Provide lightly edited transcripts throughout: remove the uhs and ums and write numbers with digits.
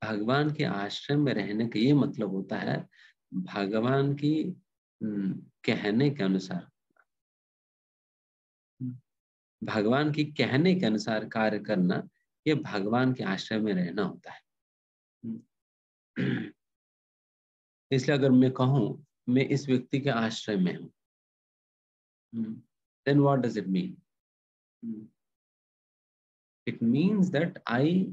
भगवान के आश्रम में रहने का ये मतलब होता है भगवान की कहने के अनुसार, भगवान की कहने के अनुसार कार्य करना, ये भगवान के आश्रम में रहना होता है। इसलिए अगर मैं कहूं मैं इस व्यक्ति के आश्रम में हूं, then what does it mean? It means that I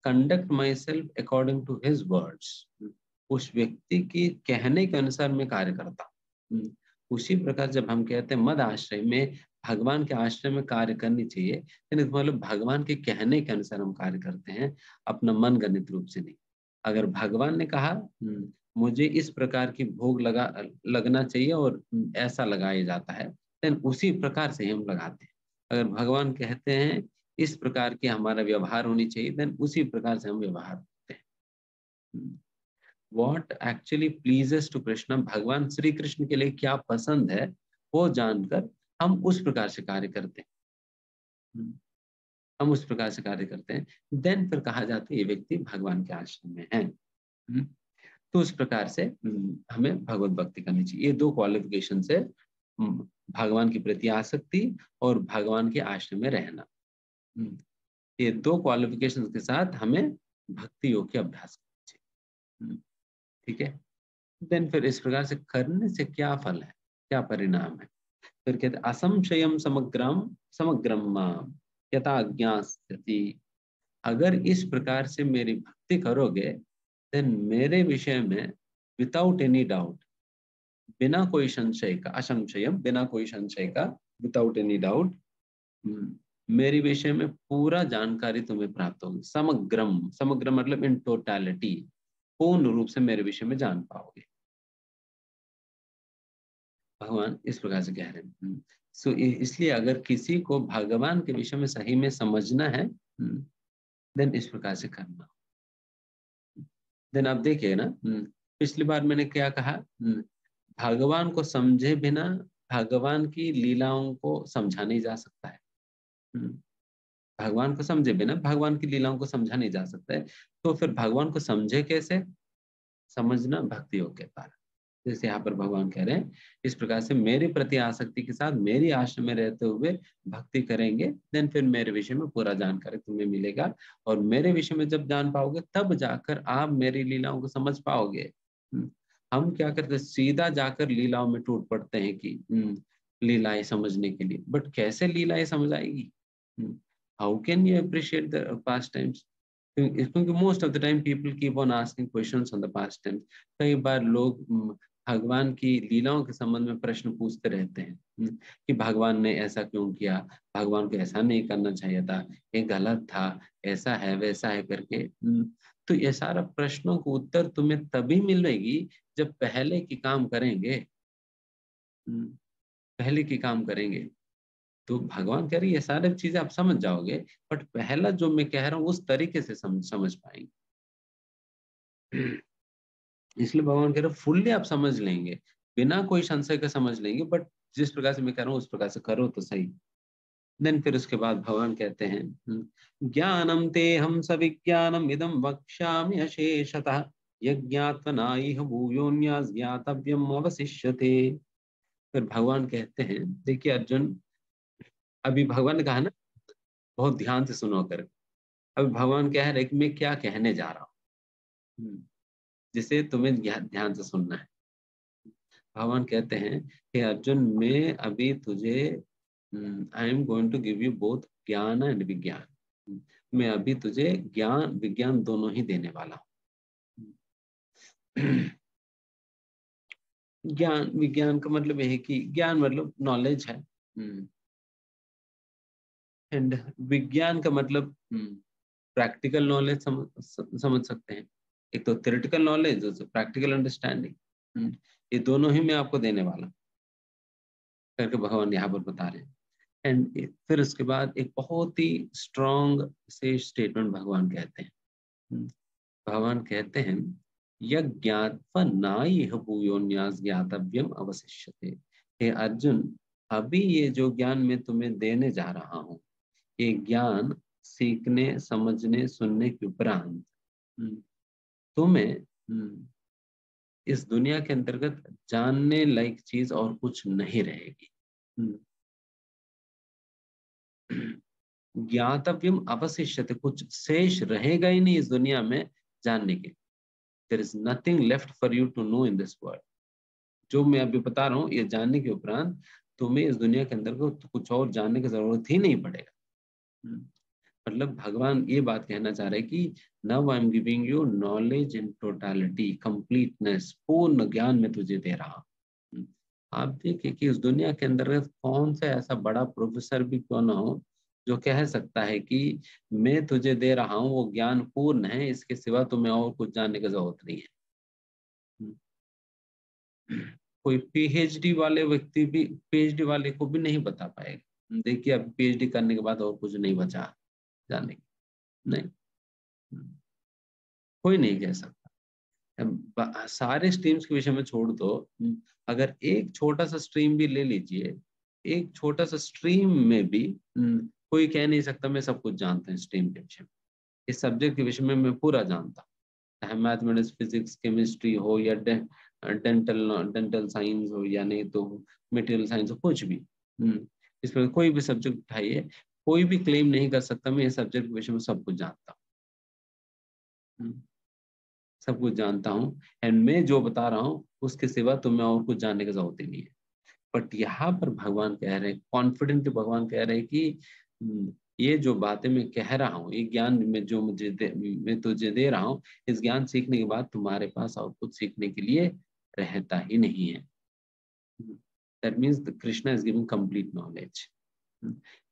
conduct myself according to his words. उस व्यक्ति के कहने के अनुसार मैं कार्य करता हूँ। उसी प्रकार जब हम कहते हैं मद आश्रय में भगवान के आश्रय में कार्य करनी चाहिए, मतलब भगवान के कहने के अनुसार हम कार्य करते हैं, अपना मन गणित रूप से नहीं। अगर भगवान ने कहा मुझे इस प्रकार की भोग लगना चाहिए और ऐसा लगाया जाता है, देन उसी प्रकार से हम लगाते हैं। अगर भगवान कहते हैं इस प्रकार की हमारा व्यवहार होनी चाहिए, देन उसी प्रकार से हम व्यवहार करते हैं। What actually pleases to Krishna, भगवान श्री कृष्ण के लिए क्या पसंद है वो जानकर हम उस प्रकार से कार्य करते हैं। हम उस प्रकार से कार्य करते हैं, देन फिर कहा जाता है ये व्यक्ति भगवान के आश्रम में है। तो उस प्रकार से हमें भगवत भक्ति करनी चाहिए। ये दो क्वालिफिकेशन से भगवान की प्रति आसक्ति और भगवान के आश्रम में रहना, ये दो क्वालिफिकेशन के साथ हमें भक्ति योग के अभ्यास करना चाहिए। ठीक है, देन फिर इस प्रकार से करने से क्या फल है, क्या परिणाम है? फिर कहते असंशयम समग्रम समग्रम यथा ज्ञास्यति। अगर इस प्रकार से मेरी भक्ति करोगे, देन मेरे विषय में विदाउट एनी डाउट, बिना कोई संशय का, असंशयम बिना कोई संशय का, विदाउट एनी डाउट, मेरे विषय में पूरा जानकारी तुम्हें प्राप्त होगी। समग्रम, समग्र मतलब इन टोटलिटी, पूर्ण रूप से मेरे विषय में जान पाओगे। भगवान इस प्रकार से कह रहे हैं। सो इसलिए अगर किसी को भगवान के विषय में सही में समझना है, देन इस प्रकार से करना। देन आप देखिए ना, पिछली बार मैंने क्या कहा, भगवान को समझे बिना भगवान की लीलाओं को समझा नहीं जा सकता है। भगवान को समझे बिना भगवान की लीलाओं को समझा नहीं जा सकता है। तो फिर भगवान को समझे कैसे? समझना भक्ति योग के द्वारा। जैसे यहाँ पर भगवान कह रहे हैं इस प्रकार से मेरे प्रति आसक्ति के साथ मेरी आश्रम में रहते हुए भक्ति करेंगे, देन फिर मेरे विषय में पूरा जानकारी तुम्हें मिलेगा। और मेरे विषय में जब जान पाओगे तब जाकर आप मेरी लीलाओं को समझ पाओगे। हम क्या करते हैं, सीधा जाकर लीलाओं में टूट पड़ते हैं कि लीलाएं समझने के लिए, बट कैसे लीलाएं समझ आएगी? How can you appreciate the pastimes? क्योंकि most of the time people keep on asking questions on the pastimes. कई बार लोग भगवान की लीलाओं के संबंध में प्रश्न पूछते रहते हैं कि भगवान ने ऐसा क्यों किया, भगवान को ऐसा नहीं करना चाहिए था, ये गलत था, ऐसा है वैसा है करके। तो ये सारा प्रश्नों को उत्तर तुम्हें तभी मिलेगी जब पहले की काम करेंगे। पहले की काम करेंगे तो भगवान कह रहे ये सारी चीजें आप समझ जाओगे, बट पहला जो मैं कह रहा हूँ उस तरीके से समझ पाएंगे। इसलिए भगवान कह रहे फुल्ली आप समझ लेंगे, बिना कोई संशय के समझ लेंगे, बट जिस प्रकार से मैं कह रहा हूँ उस प्रकार से करो तो सही। देन फिर उसके बाद भगवान कहते हैं ज्ञानम ते हम सविज्ञानम इदम वक्ष्यामि अशेषतः यज्ञात्मनाइह भूयोन्यास ज्ञातव्यम अवशिष्यते। फिर भगवान कहते हैं, देखिए अर्जुन, अभी भगवान ने कहा ना बहुत ध्यान से सुनो कर, अभी भगवान कह रहे कि मैं क्या कहने जा रहा हूँ, जिसे तुम्हें ध्यान से सुनना है। भगवान कहते हैं कि अर्जुन मैं अभी तुझे I am going to give you both jnana and vijnana. मैं अभी तुझे ज्ञान विज्ञान दोनों ही देने वाला हूँ। ज्ञान विज्ञान का मतलब यह है कि ज्ञान मतलब नॉलेज है, एंड विज्ञान का मतलब प्रैक्टिकल नॉलेज समझ सकते हैं। एक तो थ्योरेटिकल नॉलेज, प्रैक्टिकल अंडरस्टैंडिंग, ये दोनों ही मैं आपको देने वाला करके भगवान यहाँ पर बता रहे हैं। एंड फिर उसके बाद एक बहुत ही स्ट्रॉन्ग से स्टेटमेंट भगवान कहते हैं। भगवान कहते हैं यज्ञात्मनाइह भूयोन्यास ज्ञातव्यम अवशिष्यते। हे अर्जुन, अभी ये जो ज्ञान मैं तुम्हें देने जा रहा हूँ, ये ज्ञान सीखने समझने सुनने के उपरांत तुम्हें इस दुनिया के अंतर्गत जानने लायक चीज और कुछ नहीं रहेगी। ज्ञातव्यम अवशिष्यते, कुछ शेष रहेगा ही नहीं इस दुनिया में जानने के। There is nothing left for you to know in this world. जो मैं अभी बता रहा हूँ ये जानने के उपरांत तुम्हें इस दुनिया के अंदर को कुछ और जानने की जरूरत ही नहीं पड़ेगा। मतलब भगवान ये बात कहना चाह रहे हैं कि now I am giving you knowledge in totality, completeness, पूर्ण ज्ञान में तुझे दे रहा हूँ। आप देखिए कि इस दुनिया के अंदर कौन सा ऐसा बड़ा प्रोफेसर भी क्यों ना हो जो कह सकता है कि मैं तुझे दे रहा हूँ वो ज्ञान पूर्ण है, इसके सिवा तुम्हें और कुछ जानने की जरूरत नहीं है। कोई पीएचडी वाले व्यक्ति भी पीएचडी वाले को भी नहीं बता पाएगा। देखिए अब पीएचडी करने के बाद और कुछ नहीं बचा जानने की, नहीं, कोई नहीं कह सकता। सारे स्ट्रीम्स के विषय में छोड़ दो, अगर एक छोटा सा स्ट्रीम भी ले लीजिए, एक छोटा सा स्ट्रीम में भी कोई कह नहीं सकता मैं सब कुछ जानता हूँ स्ट्रीम के विषय में। इस सब्जेक्ट के विषय में मैं पूरा जानता हूँ, चाहे मैथमेटिक्स, फिजिक्स, केमिस्ट्री हो या डेंटल साइंस हो या नहीं तो मटेरियल साइंस हो, कुछ भी। इसमें कोई भी सब्जेक्ट उठाइए, कोई भी क्लेम नहीं कर सकता मैं इस सब्जेक्ट के विषय में सब कुछ जानता हूँ। सब कुछ जानता हूँ एंड मैं जो बता रहा हूँ उसके सिवा तुम्हें और कुछ जानने की जरूरत ही नहीं है। बट यहाँ पर भगवान कह रहे हैं, कॉन्फिडेंट भगवान कह रहे हैं कि ये जो बातें मैं कह रहा हूँ, ये ज्ञान में जो मैं तुझे दे रहा हूँ, इस ज्ञान सीखने के बाद तुम्हारे पास और कुछ सीखने के लिए रहता ही नहीं है। That means Krishna is giving complete knowledge.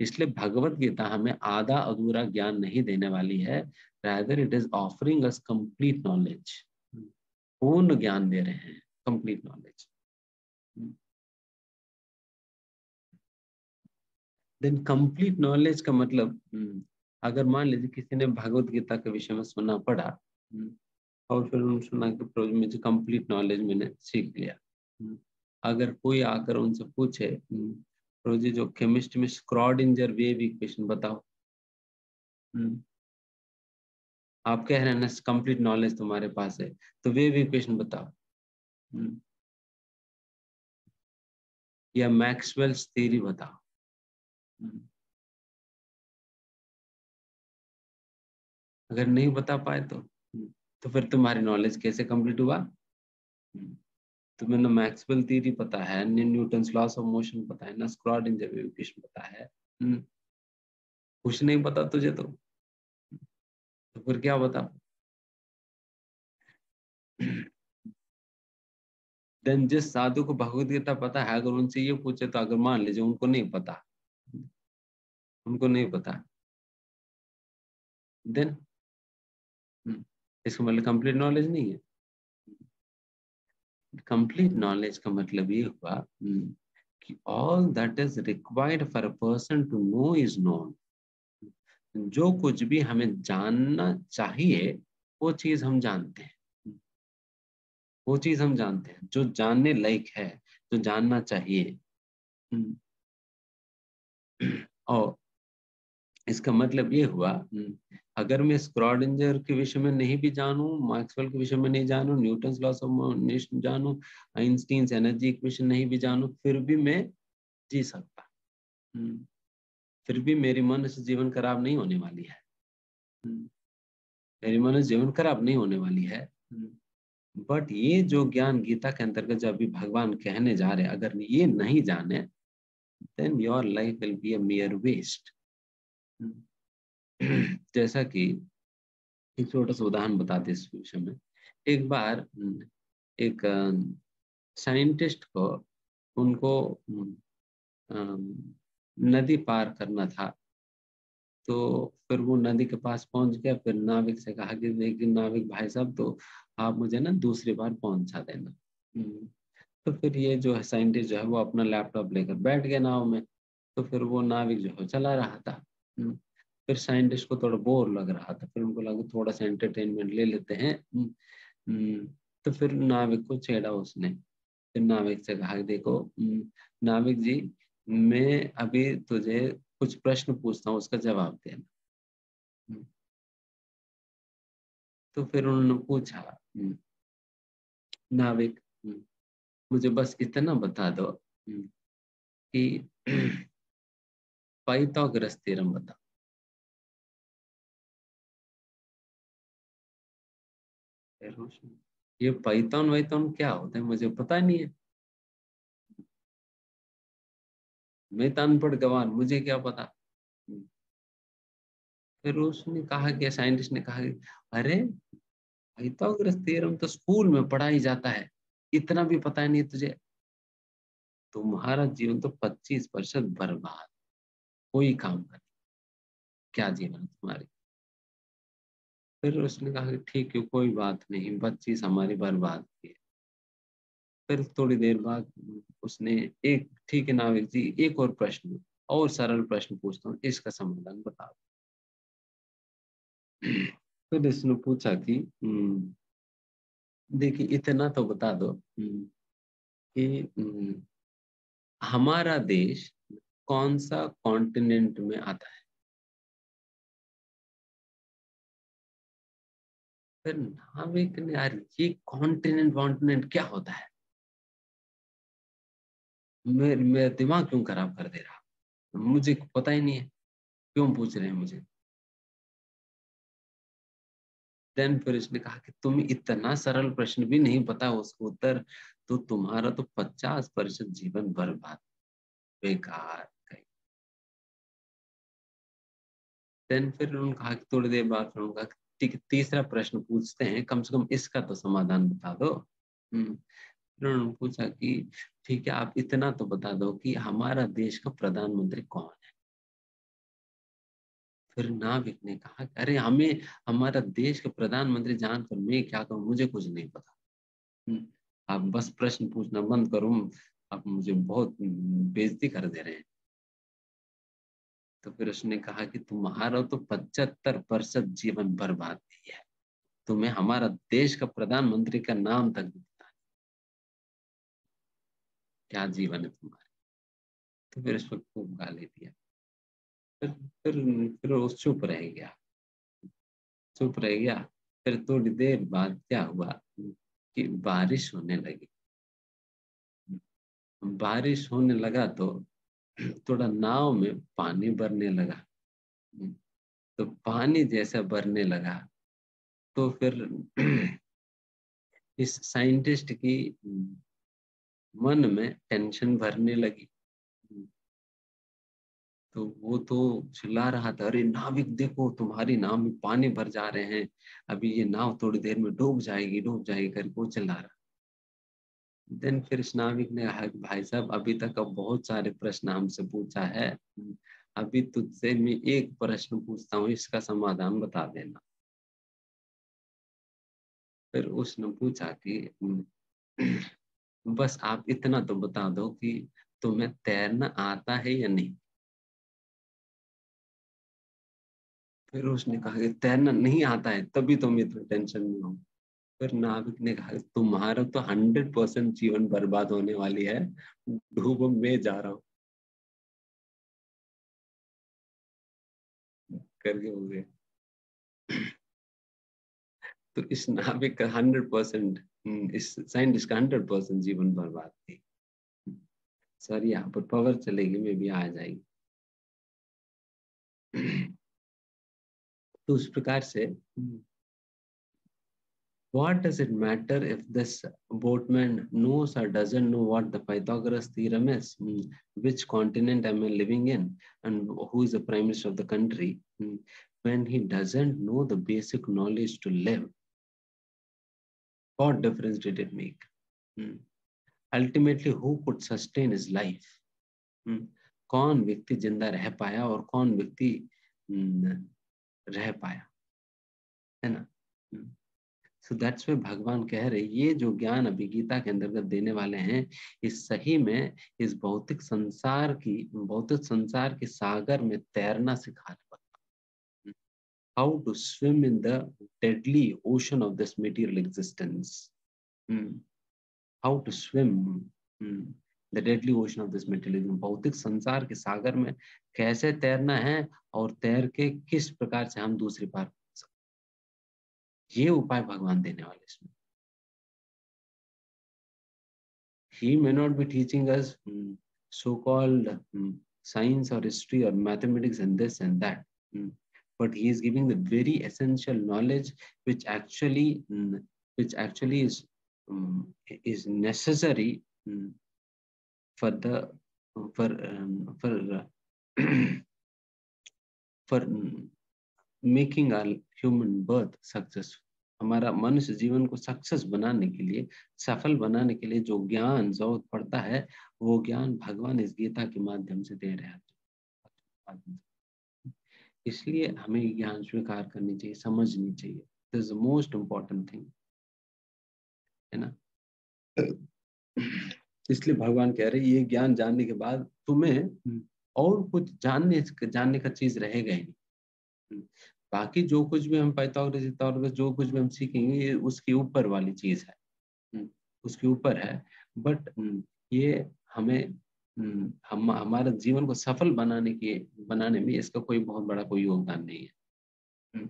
इसलिए भगवत गीता हमें आधा अधूरा ज्ञान नहीं देने वाली है, rather it is offering us complete knowledge. पूर्ण ज्ञान दे रहे हैं, complete knowledge. Then complete knowledge का मतलब, अगर मान लीजिए किसी ने भगवत गीता के विषय में सुना पढ़ा, और फिर उन्होंने सुना कि प्रभु मुझे कंप्लीट नॉलेज मैंने सीख लिया। अगर कोई आकर उनसे पूछे प्रभु जी जो केमिस्ट्री में स्क्रॉडिंजर वेव इक्वेशन बताओ, आप कह रहे हैं ना कंप्लीट नॉलेज तुम्हारे पास है, तो वेव इक्वेशन बताओ, या मैक्सवेल्स थ्योरी बताओ। अगर नहीं बता पाए तो फिर तुम्हारी नॉलेज कैसे कंप्लीट हुआ? तुम्हें ना मैक्सवेल थ्योरी पता है, न न्यूटन्स लॉस ऑफ मोशन पता है, ना स्क्रॉडिंजर वेव इक्वेशन पता है, कुछ नहीं पता तुझे तो फिर क्या बता? देन जिस साधु को भगवत गीता पता है, अगर उनसे ये पूछे तो अगर मान लीजिए उनको नहीं पता, उनको नहीं पता, देन इसका मतलब कंप्लीट नॉलेज नहीं है। कंप्लीट नॉलेज का मतलब ये हुआ कि all that is required for a person to know is known. जो कुछ भी हमें जानना चाहिए वो चीज हम जानते हैं, वो चीज हम जानते हैं जो जानने लायक है, जो जानना चाहिए। और इसका मतलब ये हुआ, अगर मैं स्क्रॉडिंजर के विषय में नहीं भी जानूं, मैक्सवेल के विषय में नहीं जानूं, न्यूटन्स लॉस ऑफ मोशन जानूं, आइंस्टीन्स एनर्जी इक्वेशन नहीं भी जानूं, फिर भी मैं जी सकता। फिर भी मेरी मनुष्य जीवन खराब नहीं होने वाली है। मेरी मनुष्य जीवन खराब नहीं होने वाली है। बट ये जो ज्ञान गीता के अंतर्गत जब भी भगवान कहने जा रहे हैं, अगर ये नहीं जाने then your life will be a mere waste. जैसा कि एक छोटा सा उदाहरण बताते इस विषय में। एक बार एक साइंटिस्ट को उनको नदी पार करना था, तो फिर वो नदी के पास पहुंच गया, फिर नाविक से कहा कि देखिए नाविक भाई साहब तो आप मुझे ना दूसरी बार पहुंचा देना। तो फिर ये जो है साइंटिस्ट जो है वो अपना लैपटॉप लेकर बैठ गया नाव में, तो फिर वो नाविक जो है चला रहा था। फिर साइंटिस्ट को थोड़ा बोर लग रहा था, फिर उनको लगा थोड़ा सा एंटरटेनमेंट ले लेते हैं। तो फिर नाविक को छेड़ा उसने। फिर नाविक से कहा देखो नाविक जी, मैं अभी तुझे कुछ प्रश्न पूछता हूँ उसका जवाब देना। तो फिर उन्होंने पूछा, नाविक, मुझे बस इतना बता दो कि पाइथागोरस थ्योरम बता। फिर ये पाइथन वाइथन क्या होता है मुझे पता नहीं है, मैं तो अनपढ़ गवार, मुझे क्या पता। फिर उसने कहा कि साइंटिस्ट ने कहा कि अरे पाइथागोरस थ्योरम तो स्कूल में पढ़ाई जाता है, इतना भी पता नहीं तुझे? तुम्हारा जीवन तो 25% बर्बाद, कोई काम कर, क्या जीवन है तुम्हारी। फिर उसने कहा कि ठीक है कोई बात नहीं, 25 हमारी बर्बाद की है। फिर थोड़ी देर बाद उसने एक, ठीक है नाविक जी एक और प्रश्न, और सरल प्रश्न पूछता हूँ, इसका समाधान बता दो। फिर इसने पूछा कि देखिए इतना तो बता दो कि हमारा देश कौन सा कॉन्टिनेंट में आता है? फिर नाविक ने, यार ये कॉन्टिनेंट वॉन्टिनेंट क्या होता है, मेरा दिमाग क्यों खराब कर दे रहा, मुझे पता ही नहीं है, क्यों पूछ रहे हैं मुझे। देन फिर इसने कहा कि तुम्हें इतना सरल प्रश्न भी नहीं पता उसका उत्तर, तो तुम्हारा तो 50% जीवन बर्बाद, बेकार गई। देन फिर उन्होंने कहा कि थोड़ी देर बाद फिर उन्होंने कहा कि ठीक है तीसरा प्रश्न पूछते हैं, कम से कम इसका तो समाधान बता दो। फिर उन्होंने पूछा कि ठीक है आप इतना तो बता दो कि हमारा देश का प्रधानमंत्री कौन है? फिर नाविक ने कहा कि अरे हमें हमारा देश का प्रधानमंत्री जानकर मैं क्या करूं, मुझे कुछ नहीं पता। आप बस प्रश्न पूछना बंद करो, आप मुझे बहुत बेइज्जती कर दे रहे हैं। तो फिर उसने कहा कि तुम्हारा तो 75% जीवन बर्बाद ही है, तुम्हें हमारा देश का प्रधानमंत्री का नाम तक नहीं पता, क्या जीवन है तुम्हारा। तो फिर उसको खूब गाली दिया। फिर फिर फिर वो चुप रह गया, चुप रह गया। फिर थोड़ी देर बाद क्या हुआ कि बारिश होने लगी। बारिश होने लगा तो थोड़ा नाव में पानी भरने लगा। तो पानी जैसा भरने लगा तो फिर इस साइंटिस्ट की मन में टेंशन भरने लगी। तो वो तो चिल्ला रहा था, अरे नाविक देखो तुम्हारी नाव में पानी भर जा रहे हैं, अभी ये नाव थोड़ी देर में डूब जाएगी करके वो चिल्ला रहा। देन फिर इस नाविक ने कहा कि भाई साहब अभी तक अब बहुत सारे प्रश्न हमसे पूछा है, अभी तुझसे मैं एक प्रश्न पूछता हूँ, इसका समाधान बता देना। फिर उसने पूछा कि बस आप इतना तो बता दो कि तुम्हें तैरना आता है या नहीं? फिर उसने कहा कि तैरना नहीं आता है, तभी तो मैं इतना टेंशन में हूँ। फिर नाविक ने कहा तुम्हारा तो 100% जीवन बर्बाद होने वाली है, डूबो मैं जा रहा हूँ करके हो गए। तो इस नाविक का 100%, इस साइंटिस्ट का 100% जीवन बर्बाद थी। सर यहाँ पर पावर चलेगी में भी आ जाएगी। तो उस प्रकार से what does it matter if this boatman knows or doesn't know what the Pythagoras theorem is? Which continent am I living in? And who is the prime minister of the country? When he doesn't know the basic knowledge to live, what difference did it make? Hmm. Ultimately, who could sustain his life? कौन व्यक्ति जिंदा रह पाया और कौन व्यक्ति रह पाया, है ना? सो दैट्स वे भगवान कह रहे ये जो ज्ञान अभी गीता के अंतर्गत देने वाले हैं, इस सही में इस भौतिक संसार के सागर में तैरना सिखा रहे, how to swim in the deadly ocean of this material existence, how to swim the deadly ocean of this material, भौतिक संसार के सागर में कैसे तैरना है और तैर के किस प्रकार से हम दूसरी पार। ये उपाय भगवान देने वाले इसमें। He may not be teaching us so-called science or history or mathematics and this and that, but he is giving the very essential knowledge which actually is necessary for the for making our human birth successful. हमारा मनुष्य जीवन को success बनाने के लिए, सफल बनाने के लिए जो ज्ञान जरूरत पड़ता है, वो ज्ञान भगवान इस गीता के माध्यम से दे रहे हैं। इसलिए हमें ज्ञान स्वीकार करनी चाहिए, समझनी चाहिए। This is the most important thing, है ना। इसलिए भगवान कह रहे ये ज्ञान जानने के बाद तुम्हें और कुछ जानने का चीज रहेगा ही नहीं। बाकी जो कुछ भी हम पाइथागोरस जो कुछ भी हम सीखेंगे ये उसके ऊपर वाली चीज है, उसके ऊपर है। बट ये हमें हमारे जीवन को सफल बनाने में इसका कोई बहुत बड़ा कोई योगदान नहीं है।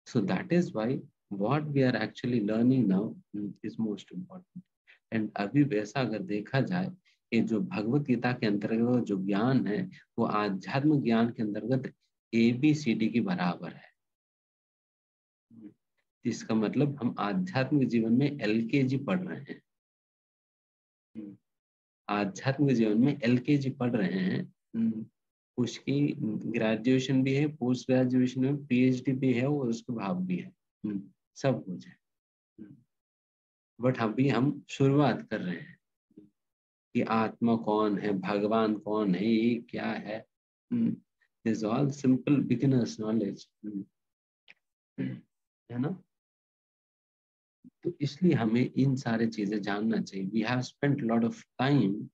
So that is why what we are actually learning now is most important. And अभी वैसा अगर देखा जाए कि जो भगवत गीता के अंतर्गत जो ज्ञान है वो आध्यात्मिक ज्ञान के अंतर्गत ABCD के बराबर है। इसका मतलब हम आध्यात्मिक जीवन में LKG पढ़ रहे हैं, आध्यात्मिक जीवन में LKG पढ़ रहे हैं। उसकी ग्रेजुएशन भी है, पोस्ट ग्रेजुएशन में PhD भी है और उसके भाव भी है, सब कुछ है। बट अभी हम शुरुआत कर रहे हैं कि आत्मा कौन है, भगवान कौन है, ये क्या है। This all simple beginners knowledge, है ना। तो इसलिए हमें इन सारे चीजें जानना चाहिए। We have spent lot of time,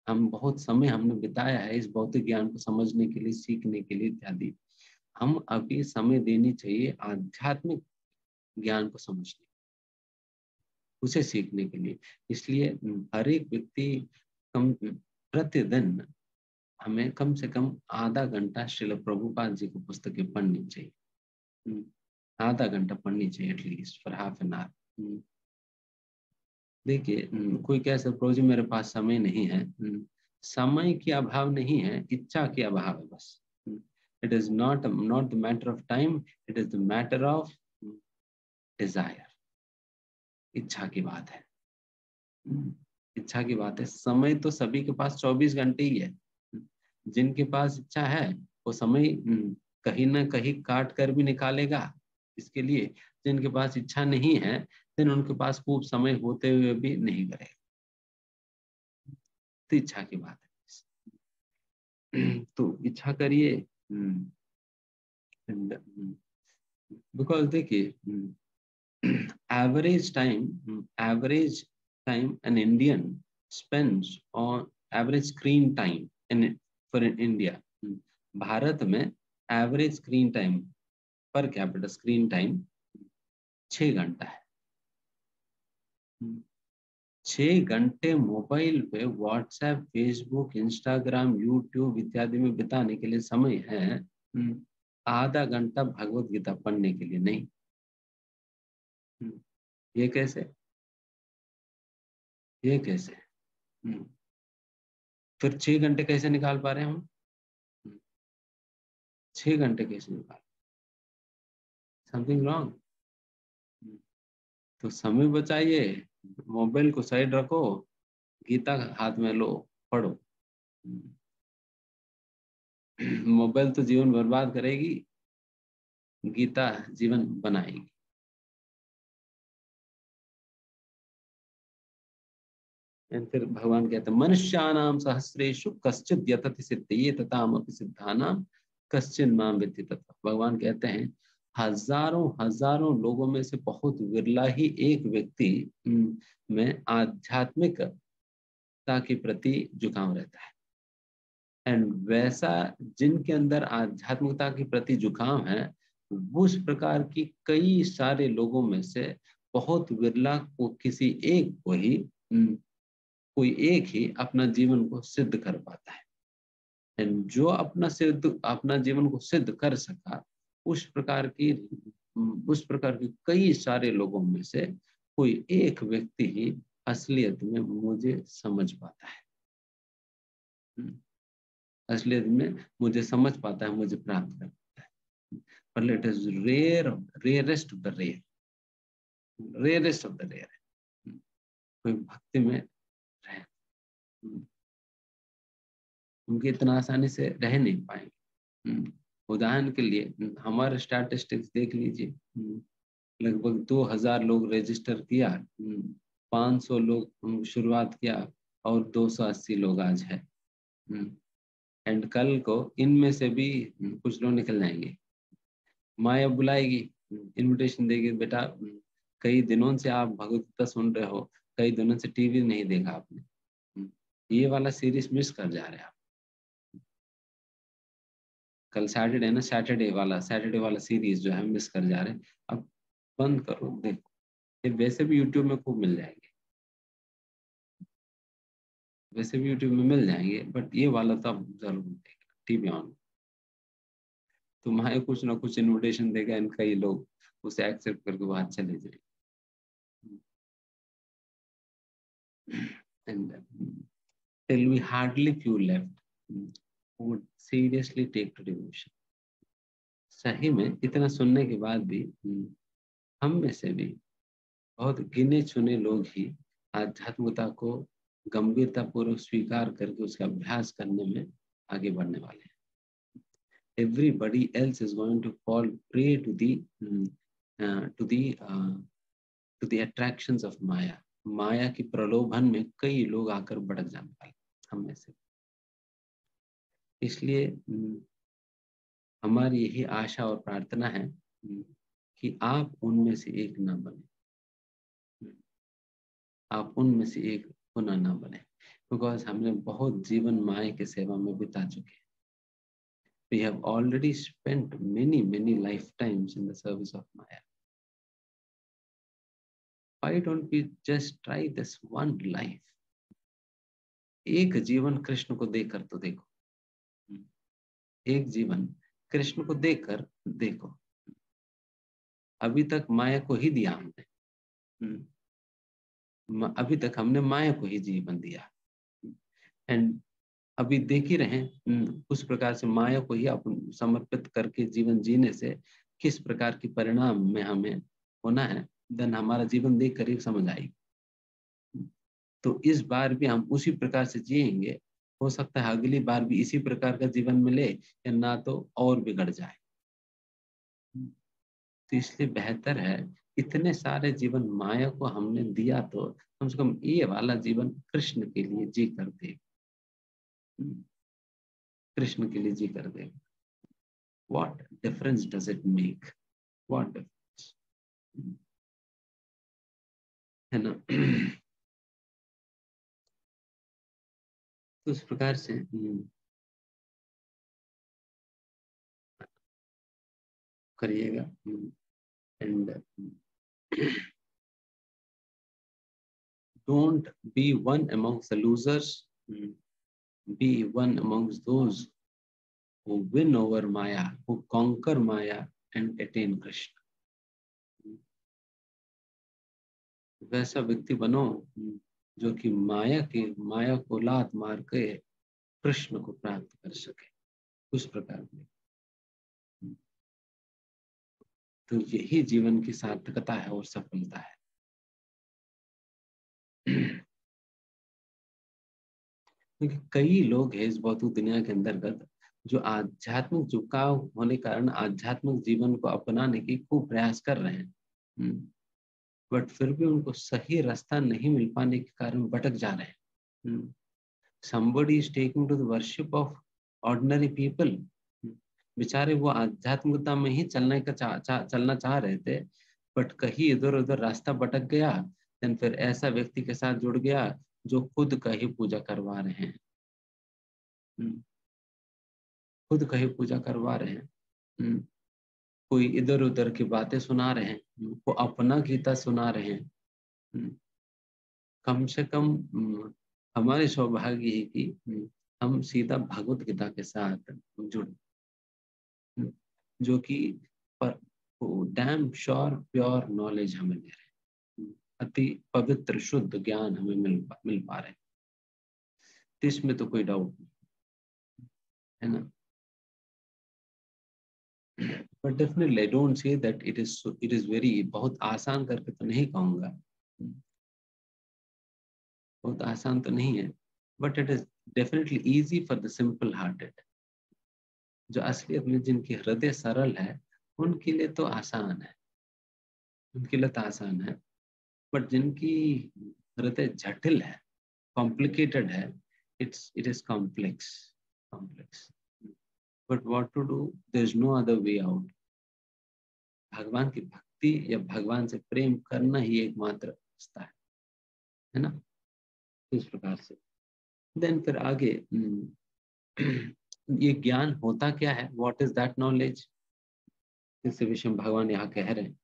हम बहुत समय हमने बिताया है इस भौतिक ज्ञान को समझने के लिए, सीखने के लिए इत्यादि। हम अभी समय देनी चाहिए आध्यात्मिक ज्ञान को समझने, उसे सीखने के लिए। इसलिए हर एक व्यक्ति प्रतिदिन हमें कम से कम आधा घंटा श्रील प्रभुपाद जी की पुस्तकें पढ़नी चाहिए, आधा घंटा पढ़नी चाहिए at least, for half an hour. देखिए कोई कह सकता प्रभु जी मेरे पास समय नहीं है, समय की अभाव नहीं है, इच्छा की अभाव है बस। It is not the matter of time, it is the matter of desire. इच्छा की बात है, इच्छा की बात है। समय तो सभी के पास 24 घंटे ही है। जिनके पास इच्छा है वो समय कहीं ना कहीं काट कर भी निकालेगा इसके लिए। जिनके पास इच्छा नहीं है देन उनके पास खूब समय होते हुए भी नहीं करेगा। तो इच्छा की बात है, तो इच्छा करिए। बिकॉज देखिए average time an Indian spends on average screen time for India, Bharat में एवरेज स्क्रीन टाइम पर कैपिटल स्क्रीन टाइम 6 घंटा है। 6 घंटे मोबाइल पे व्हाट्सएप, फेसबुक, इंस्टाग्राम, यूट्यूब इत्यादि में बिताने के लिए समय है, आधा घंटा भगवत गीता पढ़ने के लिए नहीं। ये कैसे, ये कैसे? फिर 6 घंटे कैसे निकाल पा रहे हैं हम? 6 घंटे कैसे निकाल? Something wrong. तो समय बचाइए, मोबाइल को साइड रखो, गीता हाथ में लो, पढ़ो। मोबाइल तो जीवन बर्बाद करेगी, गीता जीवन बनाएगी। फिर भगवान कहते हैं मनुष्यानाम सहस्रेषु कश्चित् यतति सिद्धये तथामपि सिद्धानाम कश्चिन् मां विद्धि तथा। भगवान कहते हैं हजारों लोगों में से बहुत विरला ही एक व्यक्ति में आध्यात्मिकता के प्रति झुकाव रहता है। एंड वैसा जिनके अंदर आध्यात्मिकता के प्रति झुकाव है, उस प्रकार की कई सारे लोगों में से बहुत विरला को किसी एक को ही कोई एक ही अपना जीवन को सिद्ध कर पाता है। एंड जो अपना जीवन को सिद्ध कर सका, उस प्रकार की उस प्रकार के कई सारे लोगों में से कोई एक व्यक्ति ही असलियत में मुझे समझ पाता है, असलियत में मुझे समझ पाता है, मुझे प्राप्त कर पाता है। पर it is rarest of the rare, rarest of the rare है कोई भक्ति में रहे। उनके इतना आसानी से रह नहीं पाएंगे। उदाहरण के लिए हमारे स्टैटिस्टिक्स देख लीजिए, लगभग 2000 लोग रजिस्टर किया, 500 लोग शुरुआत किया और 280 लोग आज है। एंड कल को इनमें से भी कुछ लोग निकल जाएंगे। माया बुलाएगी, इनविटेशन देगी, बेटा कई दिनों से आप भगवत गीता सुन रहे हो, कई दिनों से टीवी नहीं देखा आपने, ये वाला सीरीज मिस कर जा रहे हैं आप। कल सैटरडे ना, सैटरडे वाला सीरीज जो है मिस कर जा रहे हैं। अब बंद करो, देखो, ये वैसे भी यूट्यूब में खूब मिल जाएंगे, वैसे भी यूट्यूब में मिल जाएंगे, बट ये वाला तो आप जरूर देखेगा टीवी ऑन। तुम्हारे कुछ ना कुछ इनविटेशन देगा, इनका ये लोग उसे एक्सेप्ट करके बाहर चले जाएंगे। And till we hardly few left who would seriously take to devotion. सही में इतना सुनने के बाद भी हम में से भी बहुत गिने चुने लोग ही आध्यात्मिकता को गंभीरता पूर्वक स्वीकार करके उसका अभ्यास करने में आगे बढ़ने वाले हैं। Everybody else is going to fall prey to the attractions of Maya. माया की प्रलोभन में कई लोग आकर भटक जाने वाले हम में से। इसलिए हमारी यही आशा और प्रार्थना है कि आप उनमें से एक न बने, आप उनमें से एक पुनः न बने, बिकॉज हमने बहुत जीवन माया की सेवा में बिता चुके हैं। We have already spent many lifetimes in the service of Maya. Why don't we just try this one life? एक जीवन कृष्ण को देकर तो देखो, एक जीवन कृष्ण को देखकर देखो। अभी तक माया को ही दिया हमने, अभी तक हमने माया को ही जीवन दिया, एंड अभी देख ही रहे उस प्रकार से माया को ही अपन समर्पित करके जीवन जीने से किस प्रकार के परिणाम में हमें होना है, देन हमारा जीवन देख कर ही समझ आएगी। तो इस बार भी हम उसी प्रकार से जिएंगे, हो सकता है अगली बार भी इसी प्रकार का जीवन मिले, या ना तो और बिगड़ जाए। तो इसलिए बेहतर है, इतने सारे जीवन माया को हमने दिया तो कम से कम ये वाला जीवन कृष्ण के लिए जी कर दे, कृष्ण के लिए जी कर दे। What difference does it make? What difference? है ना? तो इस प्रकार से करिएगा, and don't be one amongst the losers, be one amongst those who win over Maya, who conquer Maya and attain Krishna. वैसा व्यक्ति बनो जो कि माया को लात मार के कृष्ण को प्राप्त कर सके, उस प्रकार में। तो यही जीवन की सार्थकता है और सफलता है। क्योंकि कई लोग हैं इस भौतिक दुनिया के अंतर्गत जो आध्यात्मिक झुकाव होने के कारण आध्यात्मिक जीवन को अपनाने की खूब प्रयास कर रहे हैं, बट फिर भी उनको सही रास्ता नहीं मिल पाने के कारण भटक जा रहे हैं। Somebody is taking to the worship of ordinary people. बेचारे वो आध्यात्मिकता में ही चलना चाह रहे थे, बट कहीं इधर उधर रास्ता भटक गया, देन फिर ऐसा व्यक्ति के साथ जुड़ गया जो खुद का ही पूजा करवा रहे हैं, खुद का ही पूजा करवा रहे हैं। कोई इधर उधर की बातें सुना रहे हैं, वो अपना गीता सुना रहे हैं। कम से कम हमारे सौभाग्य है कि हम सीधा भगवत गीता के साथ जुड़े, जो कि वो डैम श्योर प्योर नॉलेज हमें दे रहे हैं, अति पवित्र शुद्ध ज्ञान हमें मिल पा रहे हैं, तो इसमें तो कोई डाउट नहीं है ना। But definitely I don't say that it is very, बहुत आसान करके तो नहीं कहूंगा, बहुत आसान तो नहीं है, but it is definitely easy for the simple hearted. जो असलियत में जिनकी हृदय सरल है उनके लिए तो आसान है, उनके लिए तो आसान है। बट जिनकी हृदय जटिल है, कॉम्प्लिकेटेड है, it is complex. But what to do, there is no other way out. भगवान की भक्ति या भगवान से प्रेम करना ही एकमात्र रास्ता है ना, इस प्रकार से। देन फिर आगे ये ज्ञान होता क्या है, व्हाट इज दैट नॉलेज, इस विषय में भगवान यहाँ कह रहे हैं।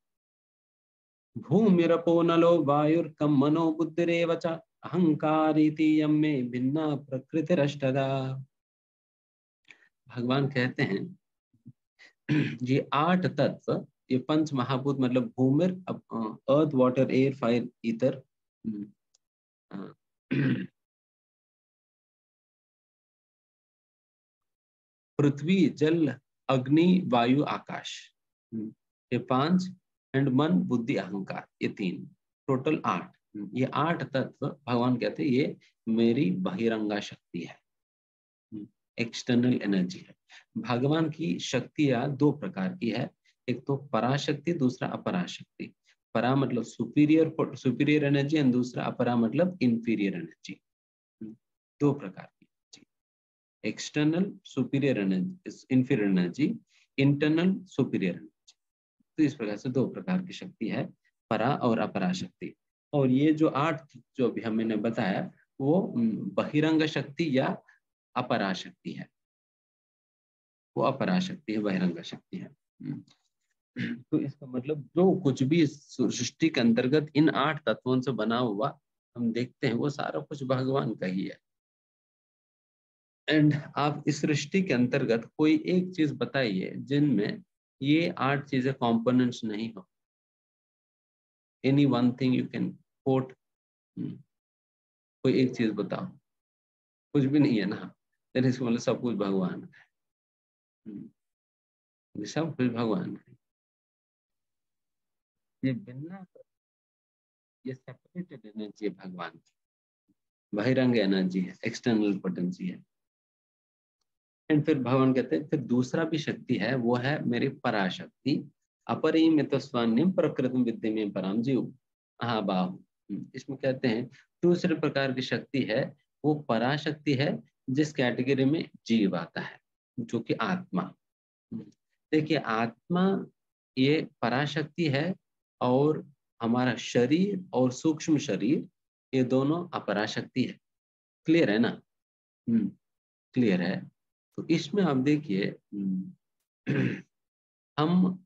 भूमिरपो नलो वायुर्कम मनो बुद्धिरेव च अहंकारीति यम्मे भिन्ना प्रकृतिरष्टदा। भगवान कहते हैं ये 8 तत्व, ये पंच महाभूत मतलब भूमिर, earth water air fire ether, पृथ्वी जल अग्नि वायु आकाश, ये 5, एंड मन बुद्धि अहंकार, ये 3, टोटल 8। ये 8 तत्व भगवान कहते हैं ये मेरी बहिरंगा शक्ति है, एक्सटर्नल एनर्जी है। भगवान की शक्तियां 2 प्रकार की है, एक तो पराशक्ति, दूसरा अपराशक्ति। परा मतलब सुपीरियर एनर्जी, एंड दूसरा अपरा मतलब इंफीरियर एनर्जी। 2 प्रकार की, external superior energy, inferior energy, internal superior energy. तो इस प्रकार से 2 प्रकार की शक्ति है, परा और अपरा शक्ति। और ये जो 8 जो भी हमने बताया वो बहिरंग शक्ति या अपराशक्ति है, वो अपराशक्ति है, बहिरंग शक्ति है। तो इसका मतलब जो कुछ भी इस सृष्टि के अंतर्गत इन 8 तत्वों से बना हुआ हम देखते हैं वो सारा कुछ भगवान का ही है। एंड आप इस सृष्टि के अंतर्गत कोई एक चीज बताइए जिनमें ये 8 चीजें कॉम्पोनेंट्स नहीं हो। Any one thing you can coat, कोई एक चीज बताओ, कुछ भी नहीं है ना, then इसको मतलब सब कुछ भगवान का है, सब कुछ भगवान का है। ये बिना, ये सेपरेटेड एनर्जी है भगवान की, बहिरंग एनर्जी है, एक्सटर्नल पोटेंसी है। एंड फिर भगवान कहते हैं फिर दूसरा भी शक्ति है, वो है मेरी पराशक्ति, अपरिमित स्वान्यम प्रकृति विद्या में पराम जीव हाँ बाहु। इसमें कहते हैं दूसरे प्रकार की शक्ति है, वो पराशक्ति है जिस कैटेगरी में जीव आता है, जो कि आत्मा। देखिए आत्मा ये पराशक्ति है, और हमारा शरीर और सूक्ष्म शरीर ये दोनों अपराशक्ति है। क्लियर है ना? क्लियर है। तो इसमें आप देखिए हम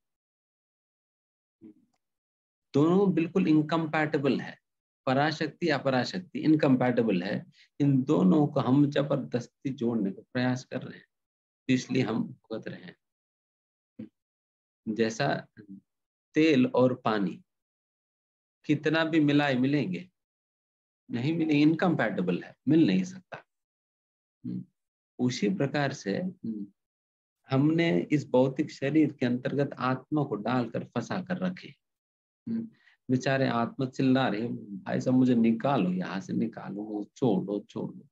दोनों बिल्कुल इनकम्पैटिबल है, पराशक्ति अपराशक्ति इनकम्पैटिबल है। इन दोनों को हम जबरदस्ती जोड़ने का प्रयास कर रहे हैं, इसलिए हम भुगत रहे हैं। जैसा तेल और पानी कितना भी मिलेंगे नहीं मिलेंगे, इनकम्पैटिबल है, मिल नहीं सकता। उसी प्रकार से हमने इस भौतिक शरीर के अंतर्गत आत्मा को डालकर फंसा कर रखे। बेचारे आत्मा चिल्ला रहे भाई साहब मुझे निकालो, यहाँ से निकालो, वो छोड़ दो।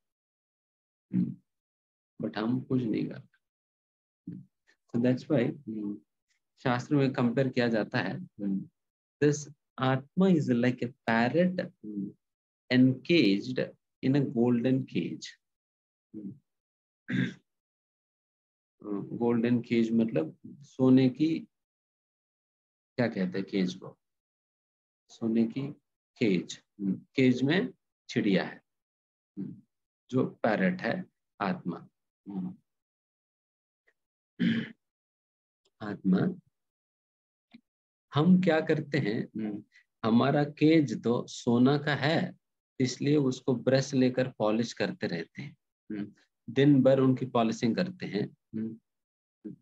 बट हम कुछ नहीं करते। So that's why शास्त्र में कंपेयर किया जाता है, this atma is like a parrot encaged in a golden cage। Golden cage मतलब सोने की, क्या कहते हैं केज को, सोने की केज। केज में चिड़िया है, जो पैरेट है आत्मा। आत्मा, हम क्या करते हैं, हमारा केज तो सोना का है, इसलिए उसको ब्रश लेकर पॉलिश करते रहते हैं, दिन भर उनकी पॉलिशिंग करते हैं।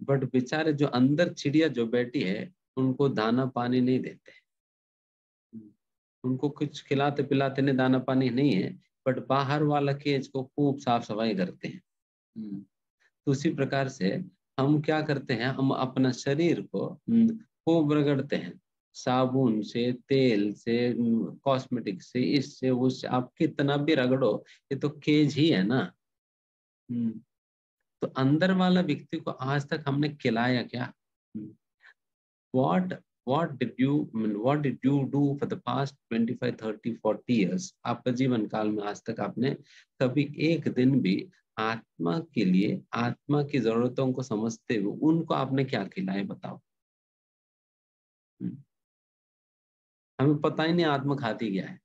बट बेचारे जो अंदर चिड़िया जो बैठी है उनको दाना पानी नहीं देते, उनको कुछ खिलाते पिलाते नहीं, दाना पानी नहीं है, बट बाहर वाला केज को खूब साफ सफाई करते हैं। तो उसी प्रकार से हम क्या करते हैं, हम अपना शरीर को खूब रगड़ते हैं, साबुन से, तेल से, कॉस्मेटिक से, इससे उससे, आप कितना भी रगड़ो, ये तो केज ही है ना। हम्म, तो अंदर वाला व्यक्ति को आज तक हमने खिलाया क्या? what what did you do for the past 25 30 40 years? आपका जीवन काल में आज तक आपने कभी एक दिन भी आत्मा के लिए, आत्मा की जरूरतों को समझते हुए उनको आपने क्या खिलाया, बताओ। हम्म, हमें पता ही नहीं आत्मा खाती क्या है।